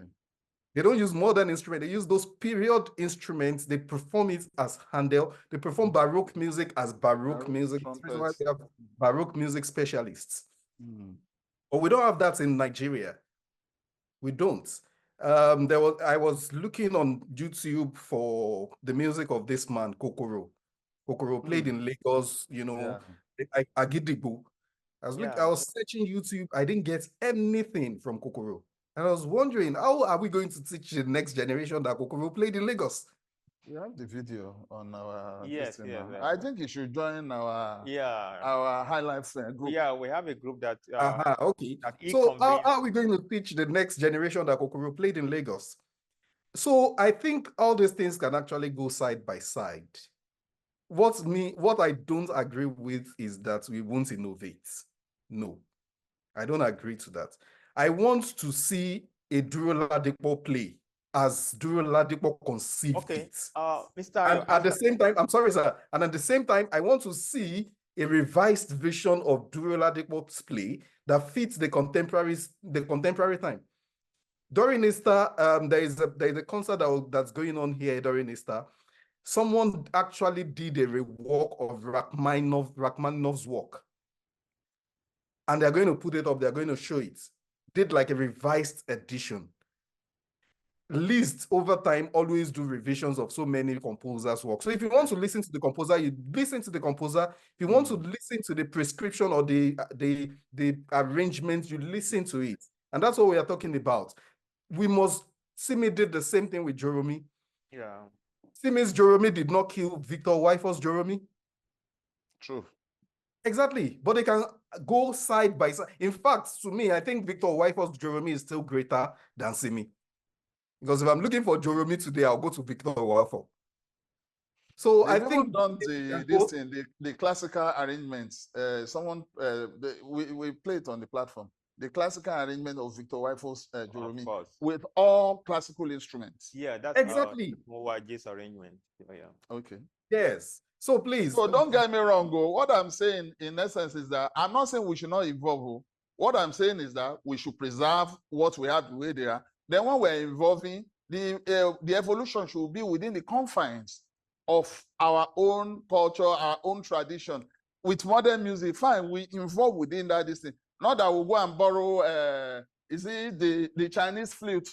They don't use modern instruments. They use those period instruments. They perform it as Handel. They perform Baroque music as Baroque music. That's why we have Baroque music specialists. But we don't have that in Nigeria. We don't. I was looking on YouTube for the music of this man, Kokoro. Kokoro played in Lagos, Agidigbo. I was searching YouTube. I didn't get anything from Kokoro. And I was wondering, how are we going to teach the next generation that Kokoro played in Lagos? We have the video on our Yes. I think you should join our highlights group. Yeah, we have a group that okay. that So how are we going to teach the next generation that Kokoro played in Lagos? So I think all these things can actually go side by side. What I don't agree with is that we won't innovate. No, I don't agree to that. I want to see a Duro Ladipo play as Duro Ladipo conceived it. Mr. And at the same time, I'm sorry, sir. And at the same time, I want to see a revised version of Duro Ladipo's play that fits the contemporary time. During Easter, there is a concert that's going on here during Easter. Someone actually did a rework of Rachmaninoff's work. And they're going to put it up, they're going to show it. Did like a revised edition. Least over time, always do revisions of so many composers' work. So if you want to listen to the composer, you listen to the composer. If you want to listen to the prescription or the arrangement, you listen to it. And that's what we are talking about. Simi did the same thing with Joromi. Yeah. Simi's Joromi did not kill Victor Wyfor's Joromi. True. Exactly. But they can go side by side. In fact, to me, I think Victor Wyfor's Joromi is still greater than Simi. Because if I'm looking for Joromi today, I'll go to Victor Wyfor. So They've I think done the classical arrangements. We played on the platform. The classical arrangement of Victor Wyfor's Joromi with all classical instruments. Yeah, that's exactly Mowaje's arrangement. Yeah. Okay. Yes. So please. So don't get me wrong. What I'm saying in essence is that I'm not saying we should not evolve. What I'm saying is that we should preserve what we have the way they are. Then when we're evolving, the evolution should be within the confines of our own culture, our own tradition. With modern music, fine, we involve within that thing. Not that we'll go and borrow, the Chinese flute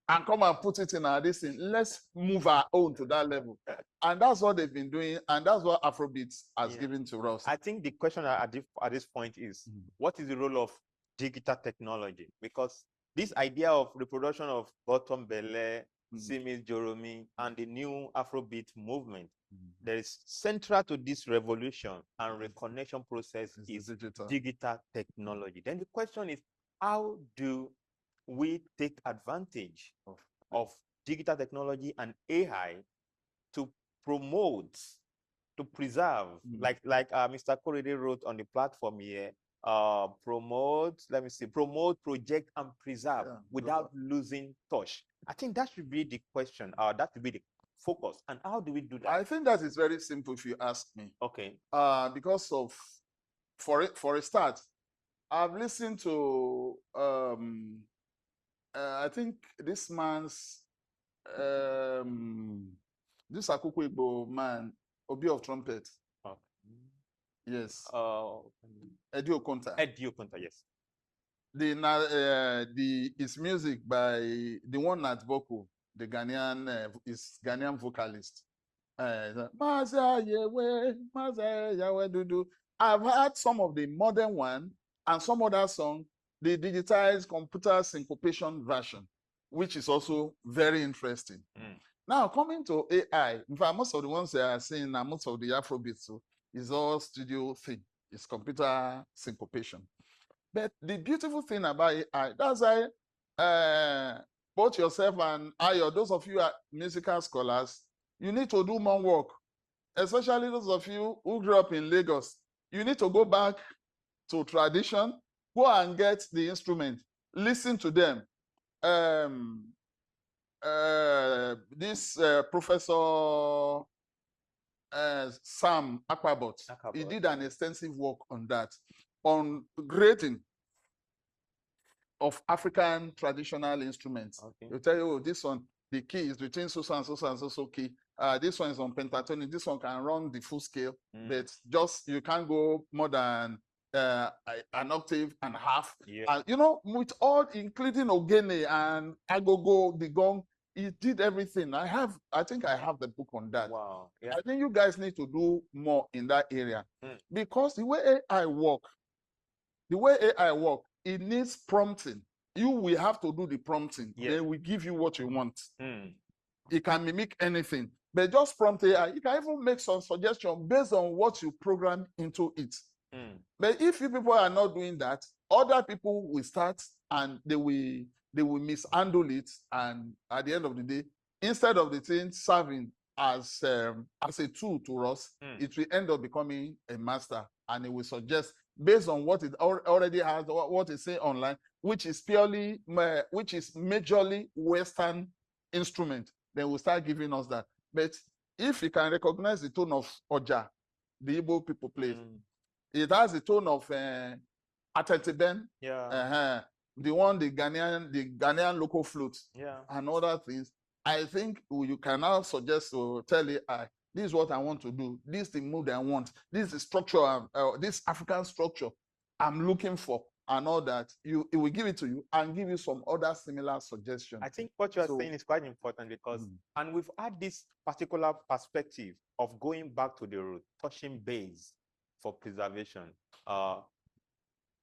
and come and put it in our thing. Let's move our own to that level. And that's what they've been doing. And that's what Afrobeats has given to us. I think the question at this point is, what is the role of digital technology? Because this idea of reproduction of Bottom Belle, Simi's Joromi, and the new Afrobeat movement, there is central to this revolution and reconnection process is digital technology. Then the question is, how do we take advantage of digital technology and AI to promote, to preserve, like Mr. Korede wrote on the platform here, promote, project, and preserve without losing touch. I think that should be the question, that should be the focus. And how do we do that? I think that is very simple if you ask me. Okay. Because of, for a start, I've listened to, I think this man's, this Akoko Igbo man, Obi of Trumpet. Okay. Yes. Eddie Okonta. Eddie Okonta, yes. It's music by the one at Boko, the Ghanaian is Ghanaian vocalist. Maza Yewe, Maza Yawe Dudu. I've heard some of the modern one and some other song, the digitized computer syncopation version, which is also very interesting. Now coming to AI, in fact, most of the ones that are seeing and most of the Afrobeats so, is all studio thing. It's computer syncopation. But the beautiful thing about AI, that's why both yourself and Ayo, those of you are musical scholars, you need to do more work, especially those of you who grew up in Lagos. You need to go back to tradition, go and get the instrument, listen to them. This Professor Sam Aquabot, he did an extensive work on that, on grading of African traditional instruments. Okay. They tell you, oh, this one, the key is between so and so and so key. This one is on pentatonic. This one can run the full scale, but just you can't go more than an octave and a half. Yeah. You know, with all, including Ogene and Agogo, the gong, he did everything. I think I have the book on that. Wow. Yeah. I think you guys need to do more in that area because the way AI work, it needs prompting. You will have to do the prompting. Yeah. Then we give you what you want. It can mimic anything, but just prompt AI. You can even make some suggestion based on what you program into it. But if you people are not doing that, other people will start and they will mishandle it. And at the end of the day, instead of the thing serving as a tool to us, it will end up becoming a master, and it will suggest based on what it already has, what it say online, which is majorly Western instrument. Then we'll start giving us that. But if you can recognize the tone of Oja, the Igbo people play, it has the tone of Atetiben, the Ghanaian local flute, and other things. I think you can now suggest to tell AI, this is what I want to do. This is the mood I want. This is the structure, this African structure I'm looking for, and all that. It will give it to you and give you some other similar suggestions. I think what you are saying is quite important because, and we've had this particular perspective of going back to the root, touching base for preservation. Dr.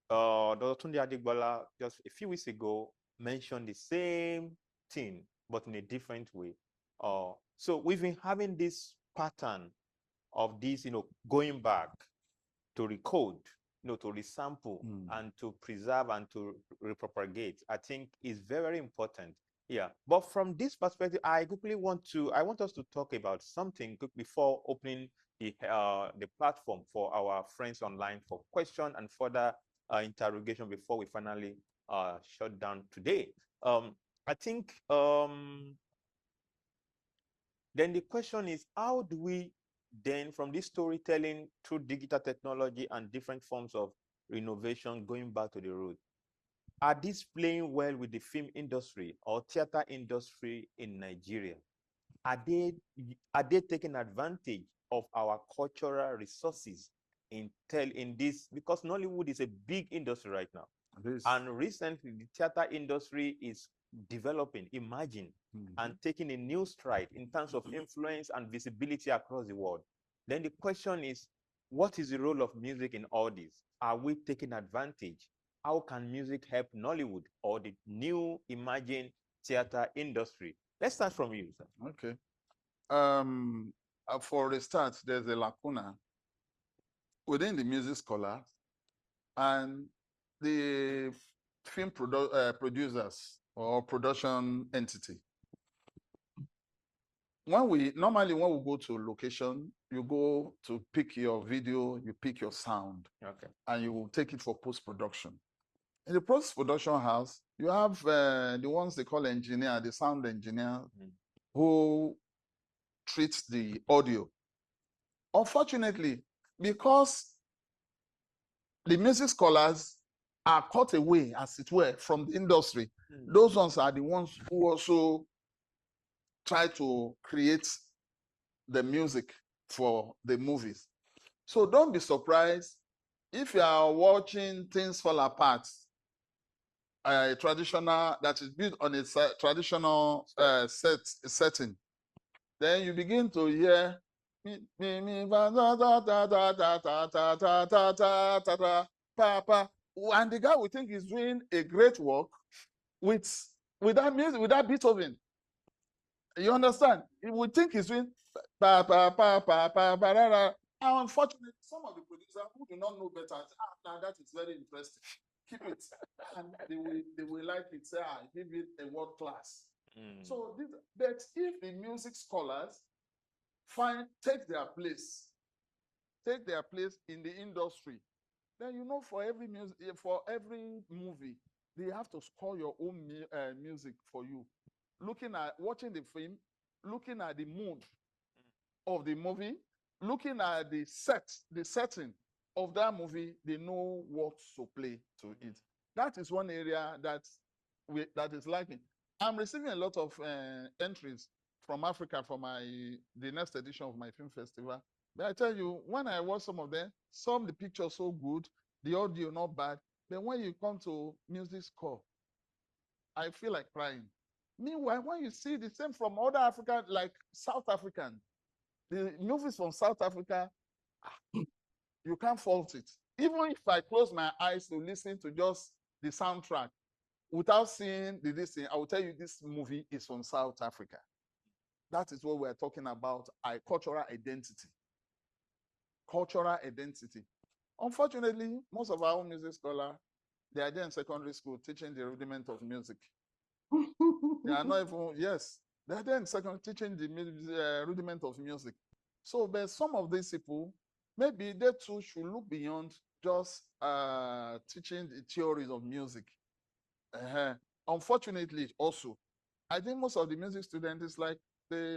Tunde Adegbola just a few weeks ago mentioned the same thing, but in a different way. So we've been having this pattern of this, going back to recode, to resample and to preserve and to repropagate. I think is very, very important. Yeah. But from this perspective, I want us to talk about something before opening the platform for our friends online for question and further interrogation before we finally shut down today. I think then the question is, how do we then, from this storytelling through digital technology and different forms of renovation, going back to the root, are these playing well with the film industry or theater industry in Nigeria? Are they taking advantage of our cultural resources in this? Because Nollywood is a big industry right now. And recently, the theater industry is developing, emerging, and taking a new stride in terms of influence and visibility across the world. Then the question is, what is the role of music in all this? Are we taking advantage? How can music help Nollywood or the new emerging theater industry? Let's start from you, sir. Okay. For a start, there's a lacuna within the music scholars and the film producers or production entity. Normally when we go to location, you go to pick your video, you pick your sound, and you will take it for post-production. In the post-production house, you have the ones they call engineer, the sound engineer, who treats the audio. Unfortunately, because the music scholars are cut away, as it were, from the industry, those ones are the ones who also try to create the music for the movies. So don't be surprised if you are watching Things Fall Apart traditional, that is built on a traditional setting, then you begin to hear me, da, da, da, da, da, da, da, da, da, da, da, da, pa, pa. And the guy will think he's doing a great work with that music, with that Beethoven. You understand? He would think he's doing pa pa pa pa pa pa da, da. And unfortunately, some of the producers who do not know better say, now that is very interesting. Keep it. And they will like it, say, give it a world class. So but if the music scholars take their place in the industry, then you know for every movie, they have to score your own music for you. Watching the film, looking at the mood of the movie, looking at the setting of that movie, they know what to play to it. That is one area that is lacking. I'm receiving a lot of entries from Africa for the next edition of my film festival. But I tell you, when I watch some of them, the pictures so good, the audio not bad. But when you come to music score, I feel like crying. Meanwhile, when you see the same from other African, like South African, the movies from South Africa, you can't fault it. Even if I close my eyes to listen to just the soundtrack without seeing this thing, I will tell you this movie is from South Africa. That is what we're talking about, cultural identity. Cultural identity. Unfortunately, most of our own music scholars, they are there in secondary school teaching the rudiment of music. They are not even, yes, they are there in secondary teaching the rudiment of music. So, but some of these people, maybe they too should look beyond just teaching the theories of music. Unfortunately, also, I think most of the music students is like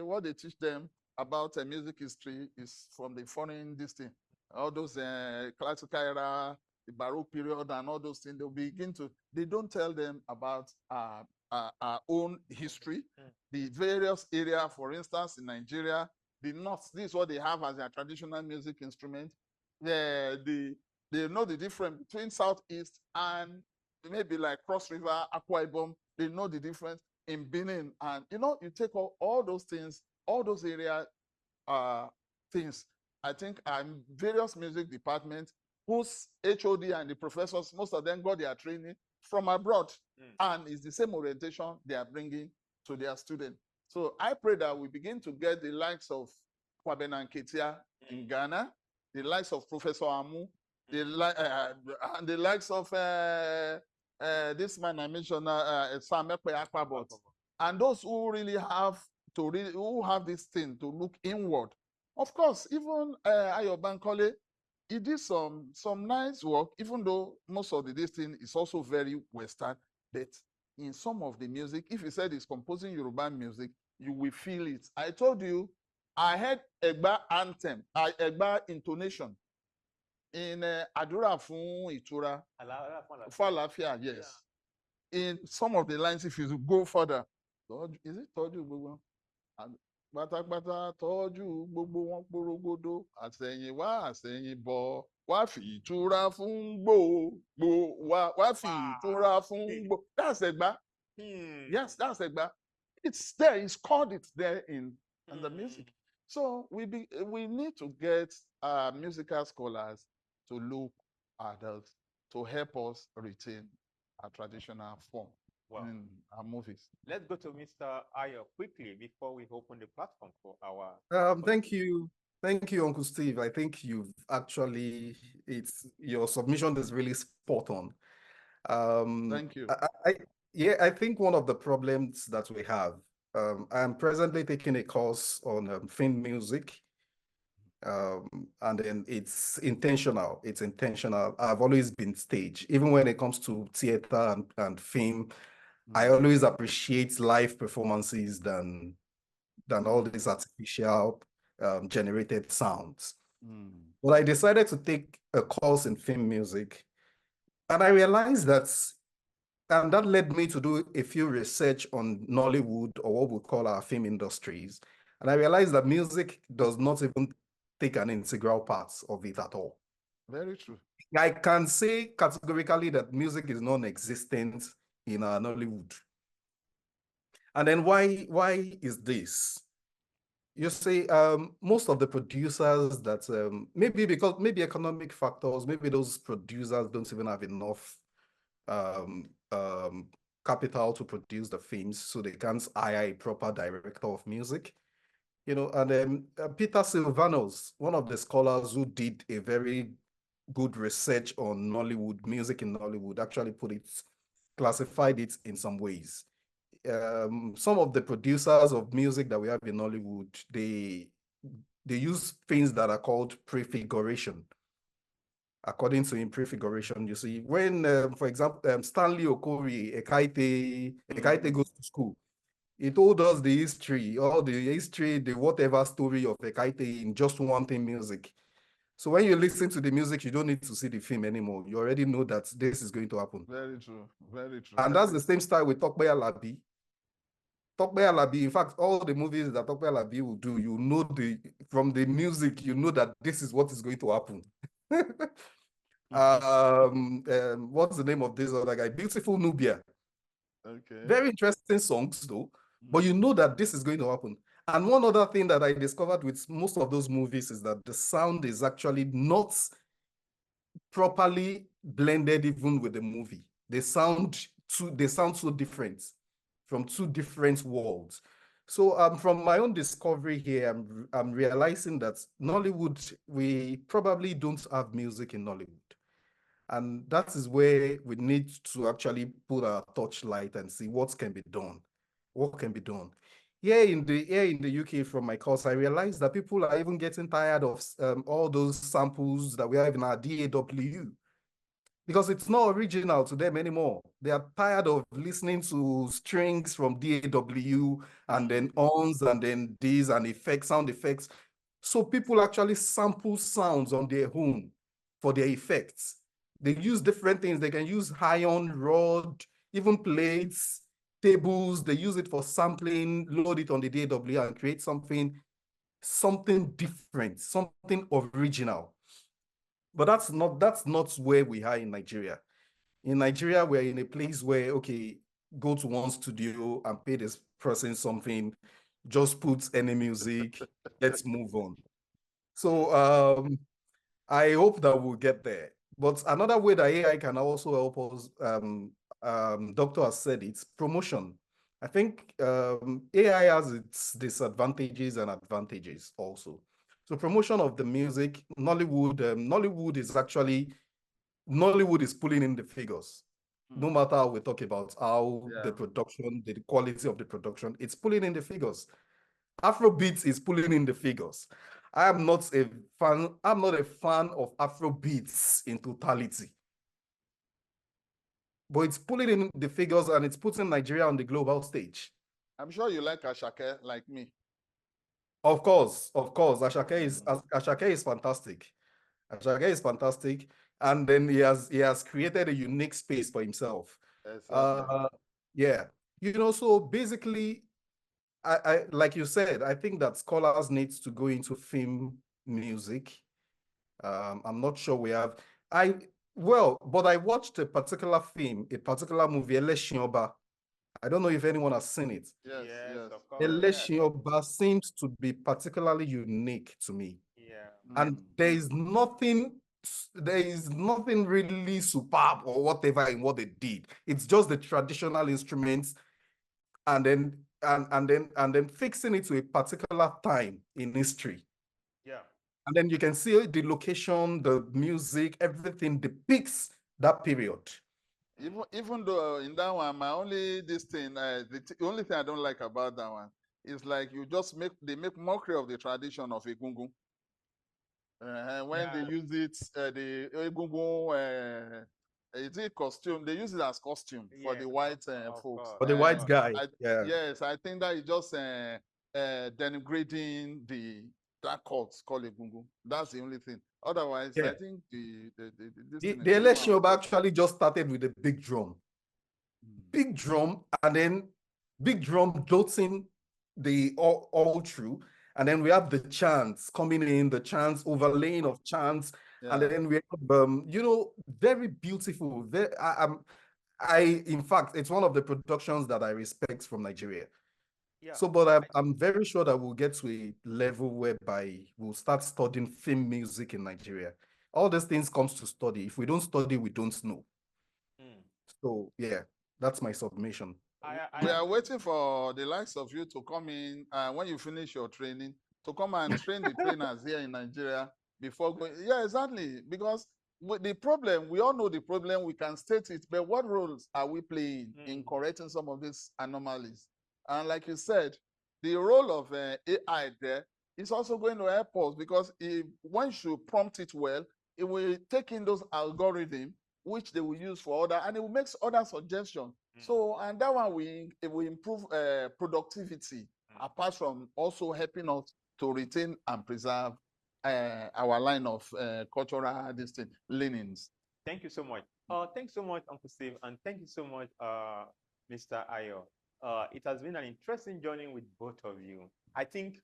what they teach them about music history is from the foreign thing. All those classical era, the Baroque period, and all those things. They don't tell them about our own history, the various areas. For instance, in Nigeria, the North, this is what they have as their traditional music instrument. They know the difference between Southeast and maybe like Cross River, Akwa Ibom. They know the difference in Benin. And, you take all those things, all those area things. I think various music departments whose HOD and the professors, most of them got their training from abroad. And it's the same orientation they are bringing to their students. So I pray that we begin to get the likes of Kwabena Nketia in Ghana, the likes of Professor Amu, and the likes of this man I mentioned, Sam Ekpe, and those who really have who have this thing to look inward. Of course, even Ayo Bankole, he did some nice work, even though most of this thing is also very Western. But in some of the music, if you said he's composing Yoruba music, you will feel it. I told you, I heard Egba anthem, Egba intonation in Adura Fun Itura, Falafia, yes. Yeah. In some of the lines, if you go further, is it Toju? Pátápátá tọ́jú gbogbo wọn porogodo àsẹ̀yìn wá àsẹ̀yìn bọ̀ wá fi ìtura fún gbòògbò wá fi ìtura fún gbò. That's Egba. Yes, that's Egba. It's there. It's called it there in the music. So we need to get musical scholars to look at us to help us retain our traditional form. Wow. In our movies. Let's go to Mr. Ayo quickly before we open the platform for our. Thank you, Uncle Steve. I think you've actually your submission is really spot on. Thank you. I think one of the problems that we have. I'm presently taking a course on film music. And then it's intentional. It's intentional. I've always been staged, even when it comes to theater and film. I always appreciate live performances than all these artificial generated sounds. But I decided to take a course in film music, and I realized and that led me to do a few research on Nollywood, or what we call our film industries. And I realized that music does not even take an integral part of it at all. Very true. I can say categorically that music is non-existent in Nollywood. And then why is this? You see, most of the producers that maybe economic factors, maybe those producers don't even have enough um, um, capital to produce the films, so they can't hire a proper director of music. You know, and then Peter Silvanos, one of the scholars who did a very good research on Nollywood, music in Nollywood, actually classified it in some ways. Some of the producers of music that we have in Nollywood, they use things that are called prefiguration. According to him, prefiguration, you see, when, for example, Stanley Okori, Ekaite goes to school, he told us the history, the whatever story of Ekaite in just one thing, music. So when you listen to the music, you don't need to see the film anymore. You already know that this is going to happen. Very true. Very true. And that's the same style with Tokbe Alabi. Tokbe Alabi, in fact, all the movies that Tokbe Alabi will do, you know from the music, you know that this is what is going to happen. What's the name of this other guy? Beautiful Nubia. Okay. Very interesting songs though, but you know that this is going to happen. And one other thing that I discovered with most of those movies is that the sound is actually not properly blended even with the movie. They sound so different from two different worlds. So from my own discovery here, I'm realizing that Nollywood, we probably don't have music in Nollywood. And that is where we need to actually put our torchlight and see what can be done. What can be done. Here in the UK from my course, I realized that people are even getting tired of all those samples that we have in our DAW because it's not original to them anymore. They are tired of listening to strings from DAW and then ons and then these and effects, sound effects. So people actually sample sounds on their own for their effects. They use different things. They can use iron, rod, even plates, tables. They use it for sampling, load it on the DAW and create something different, something original. But that's not where we are in Nigeria. In Nigeria, we're in a place where, okay, go to one studio and pay this person something, just put any music, let's move on. So I hope that we'll get there. But another way that AI can also help us, Doctor has said, it's promotion. I think AI has its disadvantages and advantages also. So promotion of the music, Nollywood is pulling in the figures. No matter how we talk about how the production, the quality of the production, it's pulling in the figures. Afrobeat is pulling in the figures. I'm not a fan of Afrobeats in totality. But it's pulling in the figures and it's putting Nigeria on the global stage. I'm sure you like Ashake like me. Of course. Ashake is fantastic. Ashake is fantastic. And then he has created a unique space for himself. Exactly. Yeah. You know, so basically, I like you said, I think that scholars need to go into film music. I'm not sure we have. But I watched a particular film, a particular movie, Eleshinioba. I don't know if anyone has seen it. Yes, of course. Eleshinioba seems to be particularly unique to me. Yeah. And there is nothing really superb or whatever in what they did. It's just the traditional instruments and then fixing it to a particular time in history. Yeah. And then you can see the location, the music, everything depicts that period. Even though in that one, my only the only thing I don't like about that one is like they make mockery of the tradition of Egungun. When they use it, the Egungun, is it costume? They use it as costume for the white folks. For the white guy, Yes, I think that is just denigrating that cult called Egungun. That's the only thing. Otherwise, I think the election actually just started with a big drum. Big drum, and then big drum doting the all through. And then we have the chants coming in, the chants, overlaying of chants. And then we have, very beautiful. In fact, it's one of the productions that I respect from Nigeria. Yeah. So, but I'm very sure that we'll get to a level whereby we'll start studying film music in Nigeria. All these things comes to study. If we don't study, we don't know. Mm. So yeah, that's my submission. We are waiting for the likes of you to come in when you finish your training, to come and train the trainers here in Nigeria before going. Yeah, exactly. Because with the problem, we all know the problem, we can state it, but what roles are we playing in correcting some of these anomalies? And like you said, the role of AI there is also going to help us, because once you prompt it well, it will take in those algorithms which they will use for other, and it will make other suggestions. So, and that one it will improve productivity, apart from also helping us to retain and preserve our line of cultural leanings. Thank you so much. Thanks so much, Uncle Steve, and thank you so much, Mr. Ayo. It has been an interesting journey with both of you. I think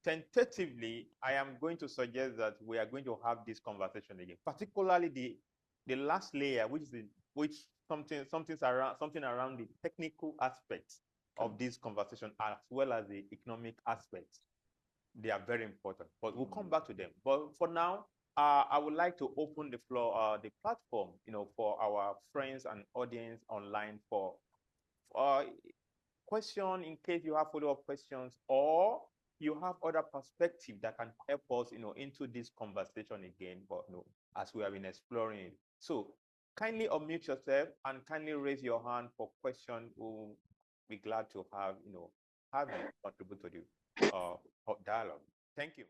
tentatively, I am going to suggest that we are going to have this conversation again, particularly the last layer, which something around the technical aspects of this conversation, as well as the economic aspects. They are very important, but we'll come back to them. But for now, I would like to open the floor, the platform, for our friends and audience online for question, in case you have follow-up questions, or you have other perspective that can help us, into this conversation again, but as we have been exploring it. So kindly unmute yourself and kindly raise your hand for question. We'll be glad to have, have you contribute to the dialogue. Thank you.